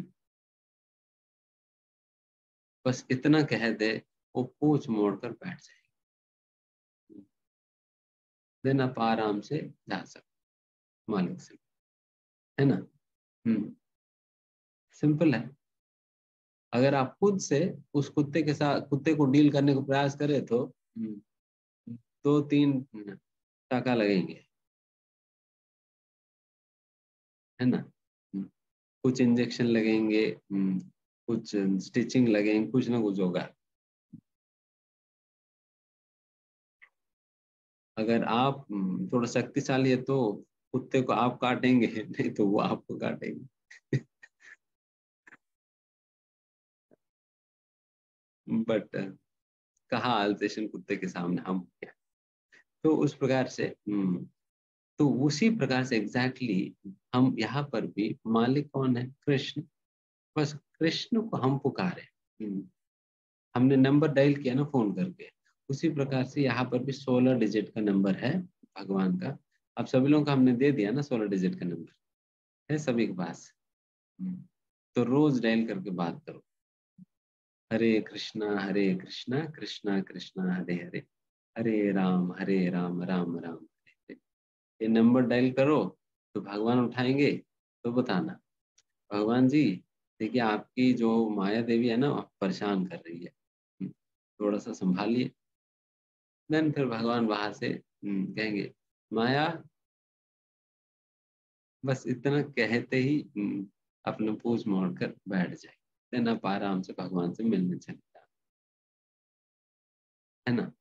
बस इतना कह दे, वो पूंछ मोड़ कर बैठ जाए, देन आप आराम से जा सकते मालिक से, है ना। सिंपल है। अगर आप खुद से उस कुत्ते के साथ, कुत्ते को डील करने को प्रयास करें तो 2-3 टाका लगेंगे, है ना। कुछ इंजेक्शन लगेंगे, कुछ स्टिचिंग लगेंगे, कुछ ना कुछ होगा। अगर आप थोड़ा शक्तिशाली है तो कुत्ते को आप काटेंगे, नहीं तो वो आपको काटेंगे। बट कहाँ अल्सेशन कुत्ते के सामने हम क्या। तो उस प्रकार से तो उसी प्रकार से एग्जैक्टली हम यहाँ पर भी, मालिक कौन है? कृष्ण। बस कृष्ण को हम पुकारे, हमने नंबर डायल किया ना फोन करके, उसी प्रकार से यहाँ पर भी 16 डिजिट का नंबर है भगवान का। अब सभी लोगों का हमने दे दिया ना 16 डिजिट का नंबर, है सभी के पास। तो रोज डायल करके बात करो, हरे कृष्णा कृष्णा कृष्णा हरे हरे, हरे राम राम राम हरे हरे। ये नंबर डायल करो तो भगवान उठाएंगे, तो बताना भगवान जी देखिए आपकी जो माया देवी है ना परेशान कर रही है, थोड़ा सा संभालिए। देन फिर भगवान बाहर से कहेंगे माया, बस इतना कहते ही अपना पूंछ मोड़ कर बैठ जाए, देन आप आराम से भगवान से मिलने चले जाओ, है ना।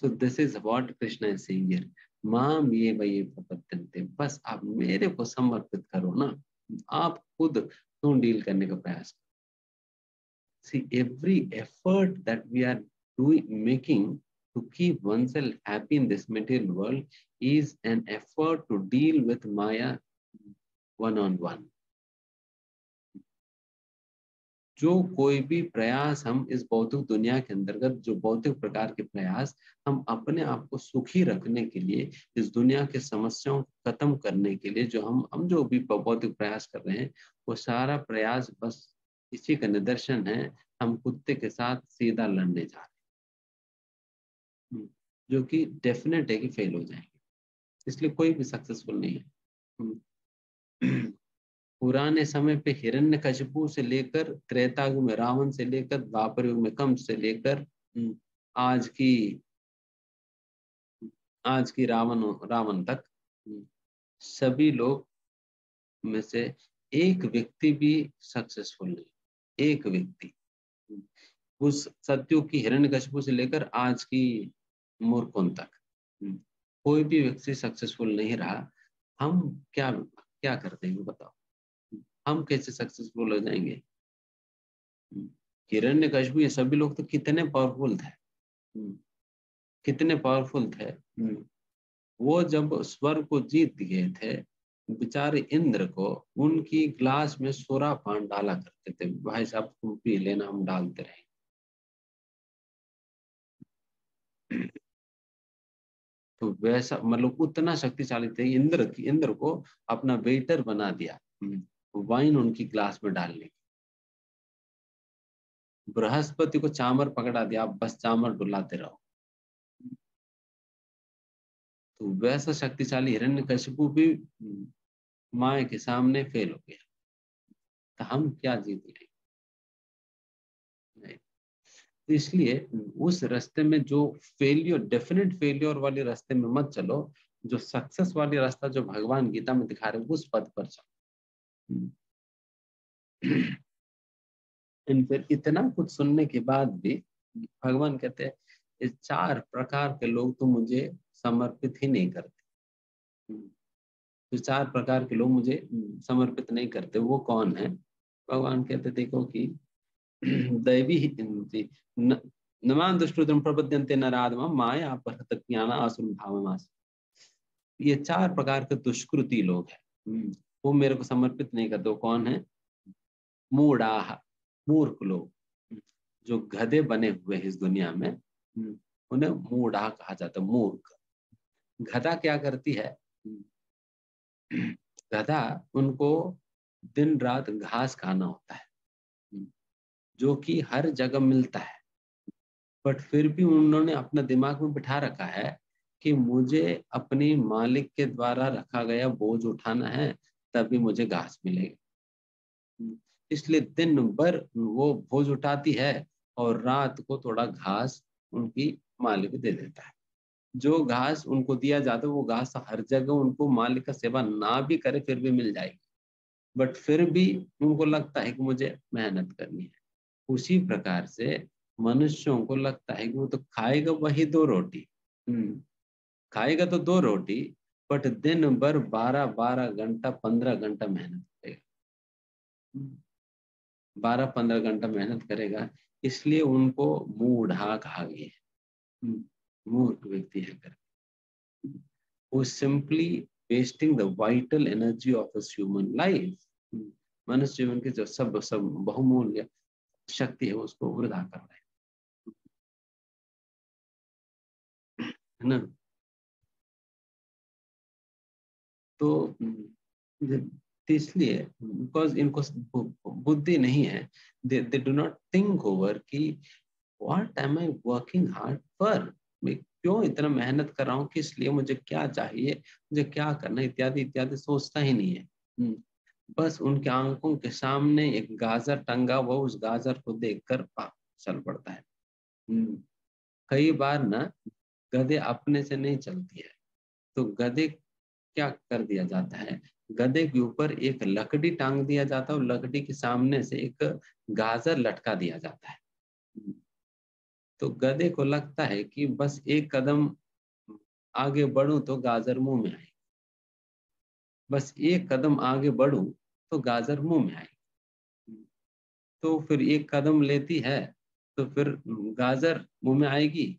सो this is what Krishna is saying here, माम ये वही प्रपद्यन्ते, बस आप मेरे को समर्पित करो ना, आप खुद क्यों डील करने का प्रयास करो। See, every effort that we are making to keep oneself happy in this material world is an effort to deal with Maya one on one. जो कोई भी प्रयास हम इस भौतिक दुनिया के अंतर्गत, जो भौतिक प्रकार के प्रयास हम अपने आप को सुखी रखने के लिए, इस दुनिया के समस्याओं को खत्म करने के लिए जो हम जो भी भौतिक प्रयास कर रहे हैं, वो सारा प्रयास बस इसी का निदर्शन है, हम कुत्ते के साथ सीधा लड़ने जा रहे हैं, जो कि डेफिनेट है कि फेल हो जाएंगे, इसलिए कोई भी सक्सेसफुल नहीं है। पुराने समय पे हिरण्यकशिपु से लेकर, त्रेता युग में रावण से लेकर, द्वापर युग में कंस से लेकर आज की रावण रावण तक, सभी लोग में से एक व्यक्ति भी सक्सेसफुल नहीं, एक व्यक्ति, उस सत्युग की हिरण्यकशिपु से लेकर आज की मूर्खों तक कोई भी व्यक्ति सक्सेसफुल नहीं रहा। हम क्या क्या कर देंगे बताओ, हम कैसे सक्सेसफुल हो जाएंगे? हिरण्यकशिपु ये सभी लोग तो कितने पावरफुल थे, कितने पावरफुल थे। वो जब स्वर्ग को जीत गए थे, बेचारे इंद्र को उनकी ग्लास में सोरा पान डाला करते थे, भाई साहब तुम पी लेना, हम डालते रहे। तो वैसा मतलब उतना शक्तिशाली थे इंद्र को अपना वेटर बना दिया वाइन उनकी ग्लास में डालने। बृहस्पति को चामर पकड़ा दिया, आप बस चामर डुलाते रहो। तो वैसा शक्तिशाली हिरण्यकशिपु भी माया के सामने फेल हो गया, तो हम क्या जीत गए? नहीं। तो इसलिए उस रास्ते में जो फेलियर, डेफिनेट फेलियर वाले रास्ते में मत चलो, जो सक्सेस वाली रास्ता जो भगवान गीता में दिखा रहे उस पथ पर चलो। फिर इतना कुछ सुनने के बाद भी भगवान कहते हैं इस 4 प्रकार के लोग तो मुझे समर्पित ही नहीं करते। जो 4 प्रकार के लोग मुझे समर्पित नहीं करते वो कौन है? भगवान कहते देखो कि दैवी नमान दुष्कृतम प्रपद्यन्ते नराधमं माया अपहृत ज्ञान आसुरं भावमास। ये 4 प्रकार के दुष्कृति लोग हैं, वो मेरे को समर्पित नहीं करते। वो कौन है? मूढ़ाः, मूर्ख लोग, जो गधे बने हुए हैं इस दुनिया में, उन्हें मूढ़ा कहा जाता है, मूर्ख। गधा क्या करती है? गधा, उनको दिन रात घास खाना होता है, जो कि हर जगह मिलता है, बट फिर भी उन्होंने अपना दिमाग में बिठा रखा है कि मुझे अपनी मालिक के द्वारा रखा गया बोझ उठाना है, तभी मुझे घास मिलेगी। इसलिए दिन भर वो बोझ उठाती है और रात को थोड़ा घास उनकी मालिक दे देता है। जो घास उनको दिया जाता है वो घास हर जगह उनको मालिक का सेवा ना भी करे फिर भी मिल जाएगी, बट फिर भी उनको लगता है कि मुझे मेहनत करनी है। उसी प्रकार से मनुष्यों को लगता है कि वो तो खाएगा वही 2 रोटी, खाएगा तो 2 रोटी, बट दिन भर 12-12 घंटा 15 घंटा मेहनत करेगा, 12-15 घंटा मेहनत करेगा, इसलिए उनको मूढ़ा कहा गया है, मूर्ख व्यक्ति है कर। वो simply wasting the vital energy of his human life. मनुष्य जीवन की जो सब बहुमूल्य शक्ति है उसको वृथा कर रहे है ना। तो इसलिए बिकॉज इनको बुद्धि नहीं है, they do not think over कि what am I working hard for, मैं क्यों इतना मेहनत कर रहा हूँ, किस लिए, मुझे क्या चाहिए, मुझे क्या करना, इत्यादि इत्यादि सोचता ही नहीं है। बस उनके आंखों के सामने एक गाजर टंगा हुआ, उस गाजर को देखकर चल पड़ता है। कई बार ना गधे अपने से नहीं चलती है, तो गधे क्या कर दिया जाता है, गधे के ऊपर एक लकड़ी टांग दिया जाता है और लकड़ी के सामने से एक गाजर लटका दिया जाता है। तो गधे को लगता है कि बस एक कदम आगे बढ़ूं तो गाजर मुंह में आए, बस एक कदम आगे बढ़ूं तो गाजर मुंह में आए। तो फिर एक कदम लेती है तो फिर गाजर मुंह में आएगी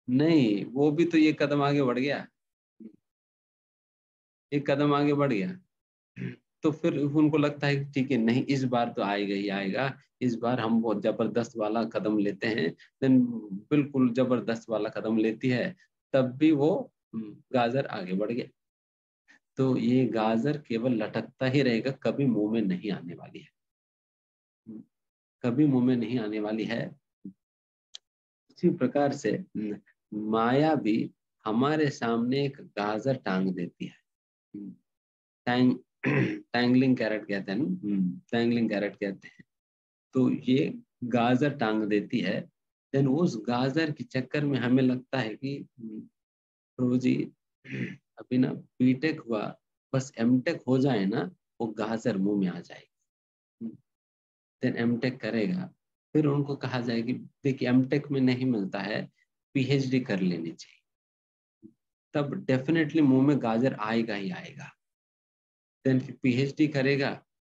नहीं, वो भी तो एक कदम आगे बढ़ गया, एक कदम आगे बढ़ गया। तो फिर उनको लगता है कि ठीक है, नहीं इस बार तो आएगा ही आएगा, इस बार हम बहुत जबरदस्त वाला कदम लेते हैं। देन बिल्कुल जबरदस्त वाला कदम लेती है, तब भी वो गाजर आगे बढ़ गया। तो ये गाजर केवल लटकता ही रहेगा, कभी मुंह में नहीं आने वाली है, कभी मुंह में नहीं आने वाली है। उसी प्रकार से माया भी हमारे सामने एक गाजर टांग देती है, टैंग टैंगलिंग कैरेट कहते हैं ना, टैंगलिंग कैरेट कहते हैं। तो ये गाजर टांग देती है, देन उस गाजर के चक्कर में हमें लगता है कि प्रभु जी अभी ना बीटेक हुआ, बस एमटेक हो जाए ना, वो गाजर मुंह में आ जाएगी, देन एमटेक करेगा। फिर उनको कहा जाए कि देखिए एमटेक में नहीं मिलता है, पीएचडी कर लेनी चाहिए, तब डेफिनेटली मुंह में गाजर आएगा ही आएगा। देन फिर पीएचडी करेगा,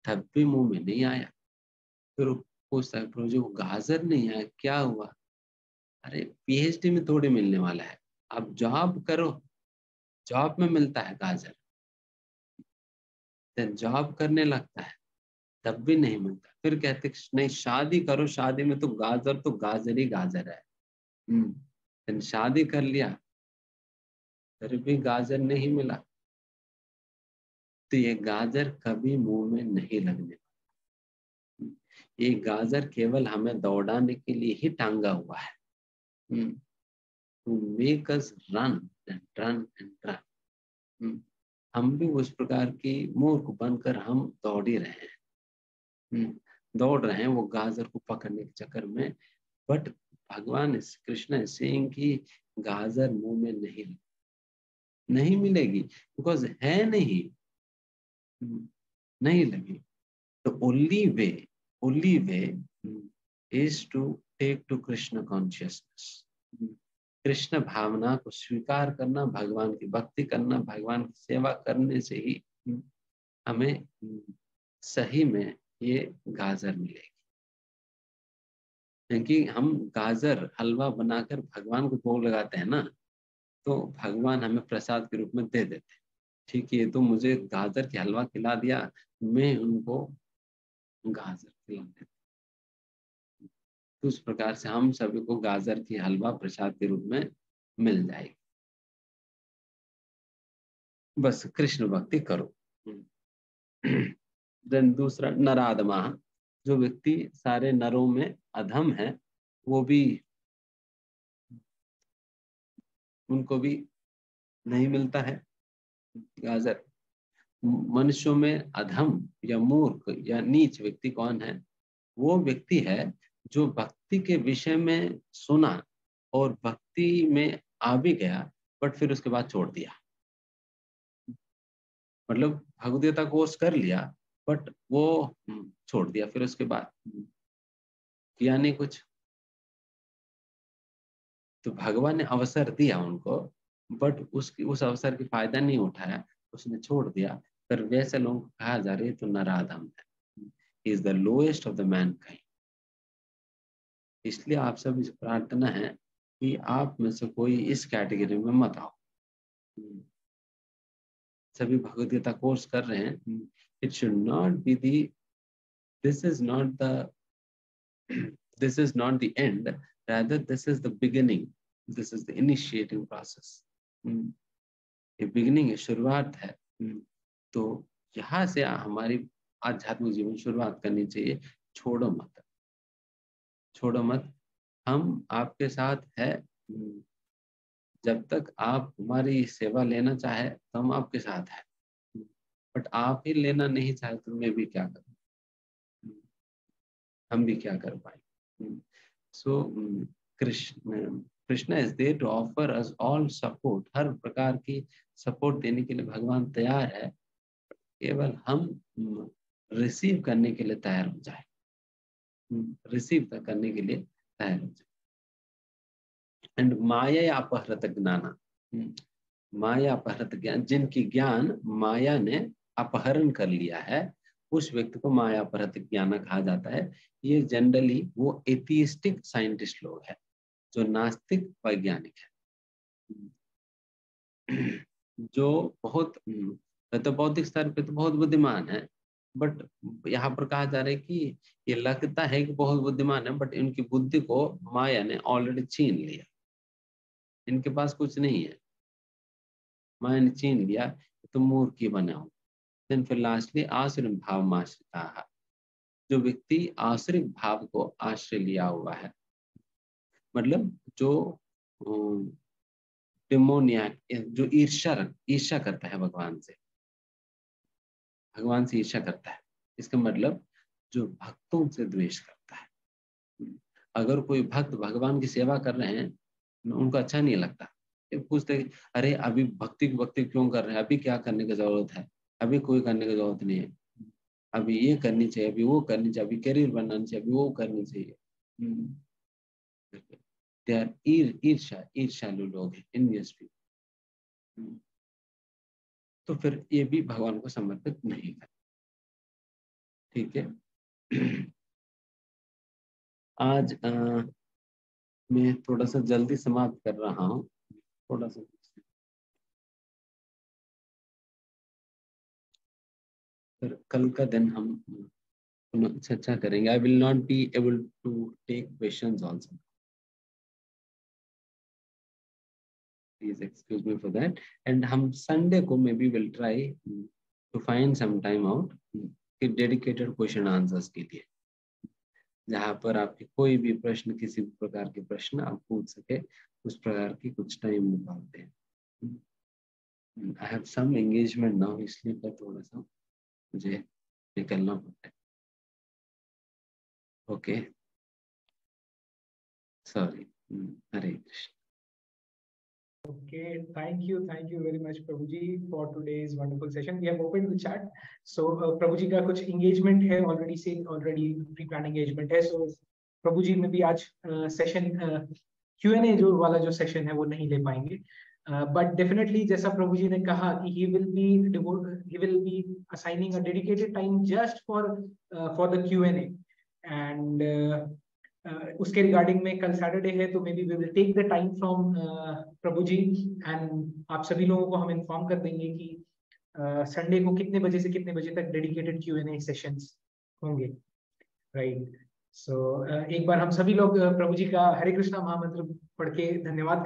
तब भी मुंह में नहीं आया। फिर वो पूछता है प्रभु जी वो गाजर नहीं आया, क्या हुआ? अरे पीएचडी में थोड़ी मिलने वाला है, आप जॉब करो, जॉब में मिलता है गाजर। देन जॉब करने लगता है, तब भी नहीं मिलता। फिर कहते नहीं शादी करो, शादी में तो गाजर ही गाजर है। देन शादी कर लिया, फिर भी गाजर नहीं मिला। तो ये गाजर कभी मुंह में नहीं लगने वाला। ये गाजर केवल हमें दौड़ाने के लिए ही टांगा हुआ है, to make us run and run and run. हम भी उस प्रकार की मूर्ख बनकर हम दौड़ ही रहे हैं, दौड़ रहे हैं वो गाजर को पकड़ने के चक्कर में। बट भगवान कृष्ण सेइंग की गाजर मुंह में नहीं मिलेगी, बिकॉज है नहीं, नहीं लगी। तो only way is to take to Krishna consciousness, Krishna भावना को स्वीकार करना, भगवान की भक्ति करना, भगवान की सेवा करने से ही हमें सही में ये गाजर मिलेगी। क्योंकि हम गाजर हलवा बनाकर भगवान को भोग लगाते हैं ना, तो भगवान हमें प्रसाद के रूप में दे देते हैं। ठीक है, तो मुझे गाजर के हलवा खिला दिया, मैं उनको गाजर खिला देता। तो उस प्रकार से हम सभी को गाजर की हलवा प्रसाद के रूप में मिल जाएगी। बस कृष्ण भक्ति करो। देन दूसरा नराधमा, जो व्यक्ति सारे नरों में अधम है, वो भी, उनको भी नहीं मिलता है गाजर। मनुष्यों में अधम या मूर्ख या नीच व्यक्ति कौन है? वो व्यक्ति है जो भक्ति के विषय में सुना और भक्ति में आ भी गया, बट फिर उसके बाद छोड़ दिया। मतलब भगवत कोर्स कर लिया, बट वो छोड़ दिया, फिर उसके बाद किया नहीं कुछ। तो भगवान ने अवसर दिया उनको, बट उस अवसर की फायदा नहीं उठाया, उसने छोड़ दिया। पर वैसे लोगों को कहा जा रहा है तो नराधम है, is the lowest of the Mankind. इसलिए आप सब इस प्रार्थना है कि आप में से कोई इस कैटेगरी में मत आओ। सभी भगवत गीता कोर्स कर रहे हैं, it should not be the, this is not the this is not the end, rather this is the beginning, this is the initiating process। ये beginning है, शुरुआत है। तो यहाँ से हमारी आध्यात्मिक जीवन शुरुआत करनी चाहिए। छोड़ो मत, छोड़ो मत, हम आपके साथ है। जब तक आप हमारी सेवा लेना चाहे तो हम आपके साथ है, बट आप ही लेना नहीं चाहे तो मैं भी क्या करूं, हम भी क्या कर पाए। So Krishna is there to offer us all support. हर प्रकार की सपोर्ट देने के लिए भगवान तैयार है, केवल हम रिसीव करने के लिए तैयार हो जाए, रिसीव करने के लिए तैयार हो जाए। एंड माया अपहृत ज्ञान, माया अपहृत ज्ञान, जिनकी ज्ञान माया ने अपहरण कर लिया है, उस व्यक्ति को माया अपहृत ज्ञान कहा जाता है। ये जनरली वो एथियस्टिक साइंटिस्ट लोग हैं, जो नास्तिक वैज्ञानिक है, जो बहुत तो बौद्धिक स्तर पे तो बहुत बुद्धिमान है, बट यहाँ पर कहा जा रहा है कि ये लगता है कि बहुत बुद्धिमान है, बट इनकी बुद्धि को माया ने ऑलरेडी छीन लिया, इनके पास कुछ नहीं है, माया ने छीन लिया, तो मूर्ख ही बना हो। देन फिर लास्टली आश्रय भाव माश्रिता, जो व्यक्ति आश्रित भाव को आश्रय लिया हुआ है, मतलब जो डिमोनिया, जो ईर्ष्या करता है भगवान से, भगवान से ईर्ष्या करता है, इसका मतलब जो भक्तों से द्वेष करता है। अगर कोई भक्त भगवान की सेवा कर रहे हैं, उनको अच्छा नहीं लगता, पूछते अरे अभी भक्ति क्यों कर रहे हैं, अभी क्या करने की जरूरत है, अभी कोई करने की जरूरत नहीं है, अभी ये करनी चाहिए, अभी वो करनी चाहिए, अभी करियर बनाना चाहिए, अभी वो करनी चाहिए। ईर्ष्यालु लोग हैं, इनवियस पीपल। तो फिर ये भी भगवान को समर्पित नहीं कर, ठीक है। आज मैं थोड़ा सा जल्दी समाप्त कर रहा हूँ, थोड़ा सा, फिर कल का दिन हम चर्चा करेंगे। I will not be able to take questions also, please excuse me for that. And हम संडे को maybe will try to find some time out dedicated question answers के लिए, जहाँ पर आपके कोई भी प्रश्न, किसी भी प्रकार के प्रश्न आप पूछ सके, उस प्रकार की कुछ टाइम निकालते हैं। I have some engagement now, इसलिए पर थोड़ा सा मुझे निकलना पड़ता है। Okay, sorry. Hare Krishna. Okay, thank you very much, Prabhuji, for today's wonderful session. We have opened the chat. So, Prabhuji का कुछ engagement है, already pre-planned engagement है. So, Prabhuji में भी आज session Q&A जो वाला जो session है वो नहीं ले पाएंगे. But definitely जैसा Prabhuji ने कहा कि he will be assigning a dedicated time just for the Q&A. And उसके रिगार्डिंग में कल सैटरडे है, तो maybe we will take the time from Prabhu ji, and आप सभी लोगों को हम इन्फॉर्म कर देंगे कि संडे को कितने बजे से कितने बजे तक डेडिकेटेड Q&A सेशंस होंगे, राइट। सो एक बार हम सभी लोग प्रभु जी का हरे कृष्णा महामंत्र पढ़ के धन्यवाद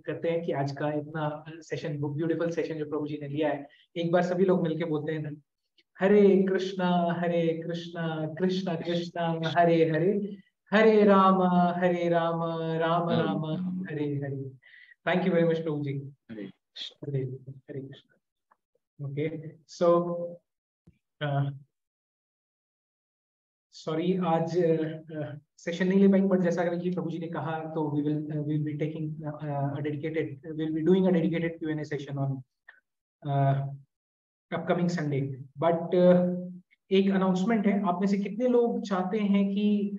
करते हैं कि आज का इतना सेशन, ब्यूटीफुल सेशन जो प्रभु जी ने लिया है। एक बार सभी लोग मिलके बोलते हैं Hare Krishna Krishna Krishna Hare Hare, Hare Ram Ram Ram Hare Hare. Thank you very much Prabhu ji. Hare Hare Krishna. Okay, so sorry आज सेशन नहीं ले पाएंगे, बट जैसा कि प्रभु जी ने कहा तो we will be taking will be doing a dedicated Q&A session on upcoming Sunday. But एक अनाउंसमेंट है, आप में से कितने लोग चाहते हैं कि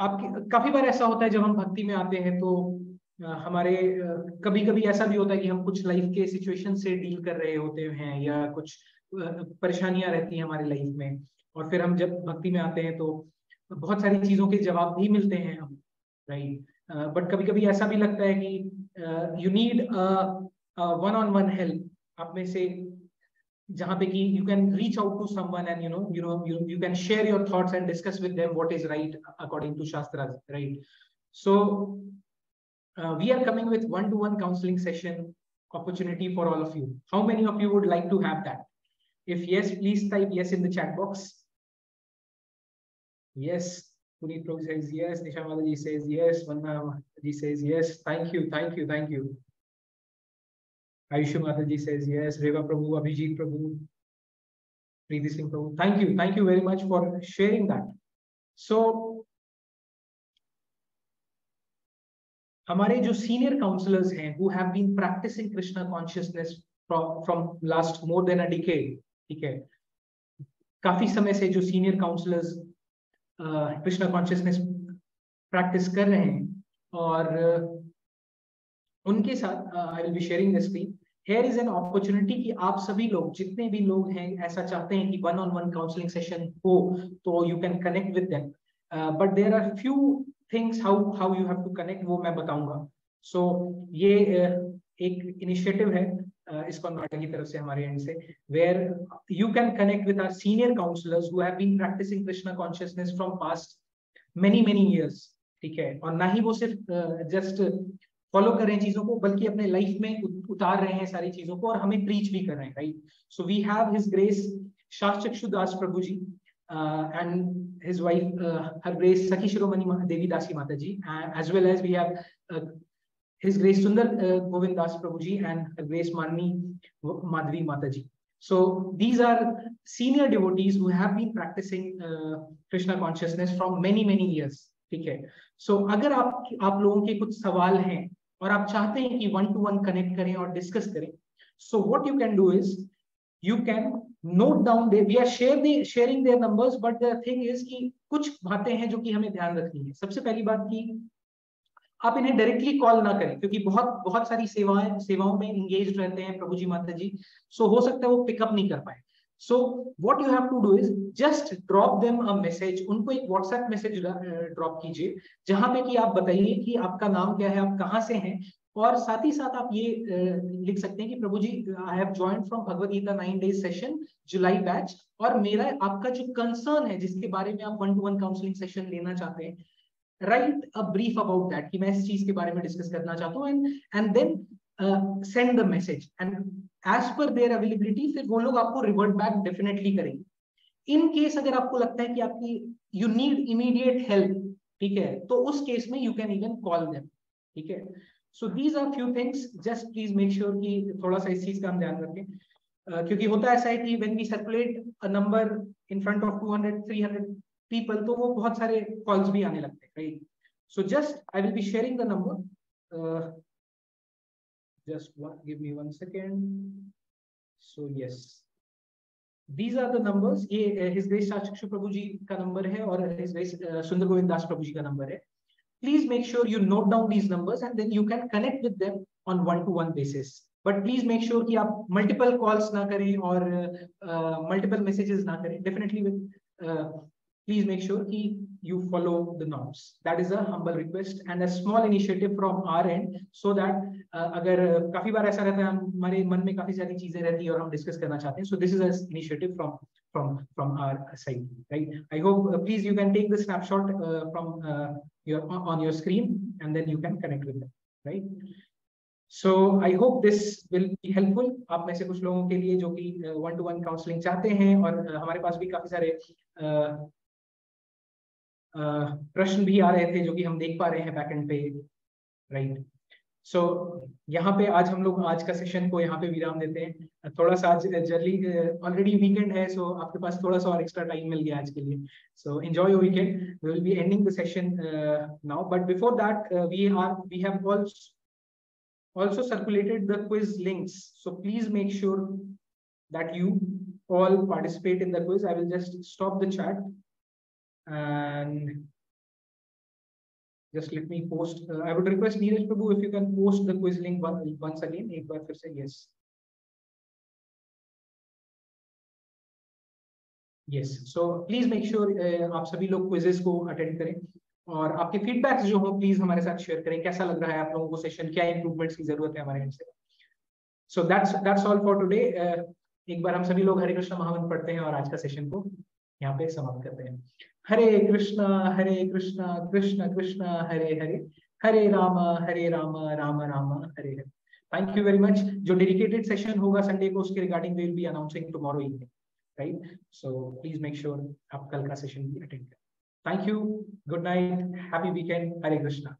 आपकी काफी बार ऐसा होता है जब हम भक्ति में आते हैं तो हमारे कभी कभी ऐसा भी होता है कि हम कुछ लाइफ के सिचुएशन से डील कर रहे होते हैं या कुछ परेशानियां रहती हैं हमारे लाइफ में, और फिर हम जब भक्ति में आते हैं तो बहुत सारी चीजों के जवाब भी मिलते हैं हम, राइट। बट कभी कभी ऐसा भी लगता है कि you need one on one help, आप में से जहां पे कि you can reach out to someone and you can share your thoughts and discuss with them what is right according to Shastras, right? So we are coming with one-to-one counseling session opportunity for all of you. How many of you would like to have that? If yes, please type yes in the chat box. Yes, Puneet Prabhu says yes, Nisha Mataji says yes, Vanna ji says yes. Thank you. Ayusha Mataji says yes, Reva Prabhu, Abhijit Prabhu, Preeti Singh Prabhu. Thank you very much for sharing that. So, हमारे जो senior counsellors हैं who have been practicing Krishna consciousness from last more than a decade, ठीक है, काफी समय से जो senior counsellors Krishna consciousness practice कर रहे हैं, और उनके साथ I will be sharing the screen. Here is an opportunity कि आप सभी लोग, जितने भी लोग हैं, ऐसा चाहते हैं कि one on one counseling session हो, तो you can connect with them. But there are few things how you have to connect, वो मैं बताऊंगा। So ये एक इनिशिएटिव है ISKCON नोएडा की तरफ से, हमारे एंड से, where you can connect with our senior counselors who have been practicing Krishna consciousness from past many years, ठीक है, और ना ही वो सिर्फ जस्ट फॉलो कर रहे हैं चीजों को, बल्कि अपने लाइफ में उतार रहे हैं सारी चीजों को, और हमें प्रीच भी कर रहे हैं, right. So we have his grace Shastrachakshu Das Prabhu ji and his wife her grace Sakhi Shiromani Devi Dasi Mata ji, as well as we have his grace Sundar Govind Das Prabhu ji and her grace Manini Madhavi माता जी. So these are senior devotees who have been practicing Krishna consciousness from many years. ठीक है. So अगर आप लोगों के कुछ सवाल हैं और आप चाहते हैं कि 1-to-1 कनेक्ट करें और डिस्कस करें, so what you can do is you can note down there. We are sharing their numbers, but the thing is कि कुछ बातें हैं जो कि हमें ध्यान रखनी है. सबसे पहली बात कि आप इन्हें डायरेक्टली कॉल ना करें, क्योंकि बहुत सारी सेवाओं में इंगेज रहते हैं प्रभु जी माता जी, सो हो सकता है वो पिकअप नहीं कर पाए. So what you have to do is just drop them a message. उनको एक व्हाट्सएप मैसेज ड्रॉप कीजिए जहां पे कि आप बताइए कि आपका नाम क्या है, आप कहाँ से हैं, और साथ ही साथ आप ये लिख सकते हैं कि Prabhu ji I have joined from Bhagavad Gita 9 days session जुलाई बैच, और मेरा आपका जो कंसर्न है जिसके बारे में आप 1-to-1 काउंसलिंग सेशन लेना चाहते हैं, write a brief about that कि मैं इस चीज के बारे में डिस्कस करना चाहता हूँ, and then send the message, and as per their availability फिर वो लोग आपको revert back definitely करेंगे. In case अगर आपको लगता है कि आपकी you need immediate help, ठीक है, तो उस केस में you can even call them. ठीक है. So these are few things, just please make sure कि थोड़ा सा इस चीज का हम ध्यान रखें, क्योंकि होता ऐसा है कि when we circulate a number in front of 200-300 people, तो वो बहुत सारे कॉल्स भी आने लगते हैं, right. So just I will be sharing the number, just give me 1 second. So yes, these are the numbers. ये हिज ग्रेस शास्त्रचक्षु प्रभु जी का नंबर है और हिज ग्रेस सुंदर गोविंद दास प्रभु जी का नंबर है. Please make sure you note down these numbers and then you can connect with them on 1-to-1 basis. But please make sure कि आप multiple calls ना करें और मल्टीपल मैसेजेस ना करें. डेफिनेटली please make sure कि you follow the norms. That is a humble request and a small initiative from our end, so that अगर काफी बार ऐसा रहता है हमारे मन में काफी सारी चीजें रहती है और हम डिस्कस करना चाहते हैं, so this is an initiative from our side, right? I hope please you can take the snapshot from on your screen and then you can connect with them, right? So I hope this will be helpful आप में से कुछ लोगों के लिए जो कि one-to-one counseling चाहते हैं, और हमारे पास भी काफी सारे प्रश्न भी आ रहे थे जो कि हम देख पा रहे हैं बैकएंड पे, राइट? सो यहाँ पे आज हम लोग आज का सेशन को यहाँ पे विराम देते हैं। थोड़ा सा आज जल्दी ऑलरेडी वीकेंड है, सो आपके पास थोड़ा सा और एक्स्ट्रा टाइम मिल गया आज के लिए। So enjoy your weekend. We will be ending the session now, but before that we have also circulated the quiz links, so please make sure that you all participate in the quiz. I will just stop the chat and just let me post. I would request Neeraj Prabhu if you can post the quiz link once again. एक बार फिर से, yes. So please make sure आप सभी लोग quizzes को attend करें, और आपके फीडबैक्स जो हो प्लीज हमारे साथ शेयर करें। कैसा लग रहा है आप लोगों को सेशन, क्या इंप्रूवमेंट्स की जरूरत है हमारे से। So that's all for today. एक बार हम सभी लोग हरे कृष्ण महामंत्र पढ़ते हैं और आज का सेशन को यहाँ पे समाप्त करते हैं। Hare Krishna Krishna Krishna Hare Hare, Hare Ram Ram Ram Hare Hare. Thank you very much. जो डेडिकेटेड सेशन होगा संडे को, उसके regarding we will be announcing tomorrow evening, right? So please make sure आप कल का सेशन भी अटेंड करें। Thank you. Good night. Happy weekend. Hare Krishna.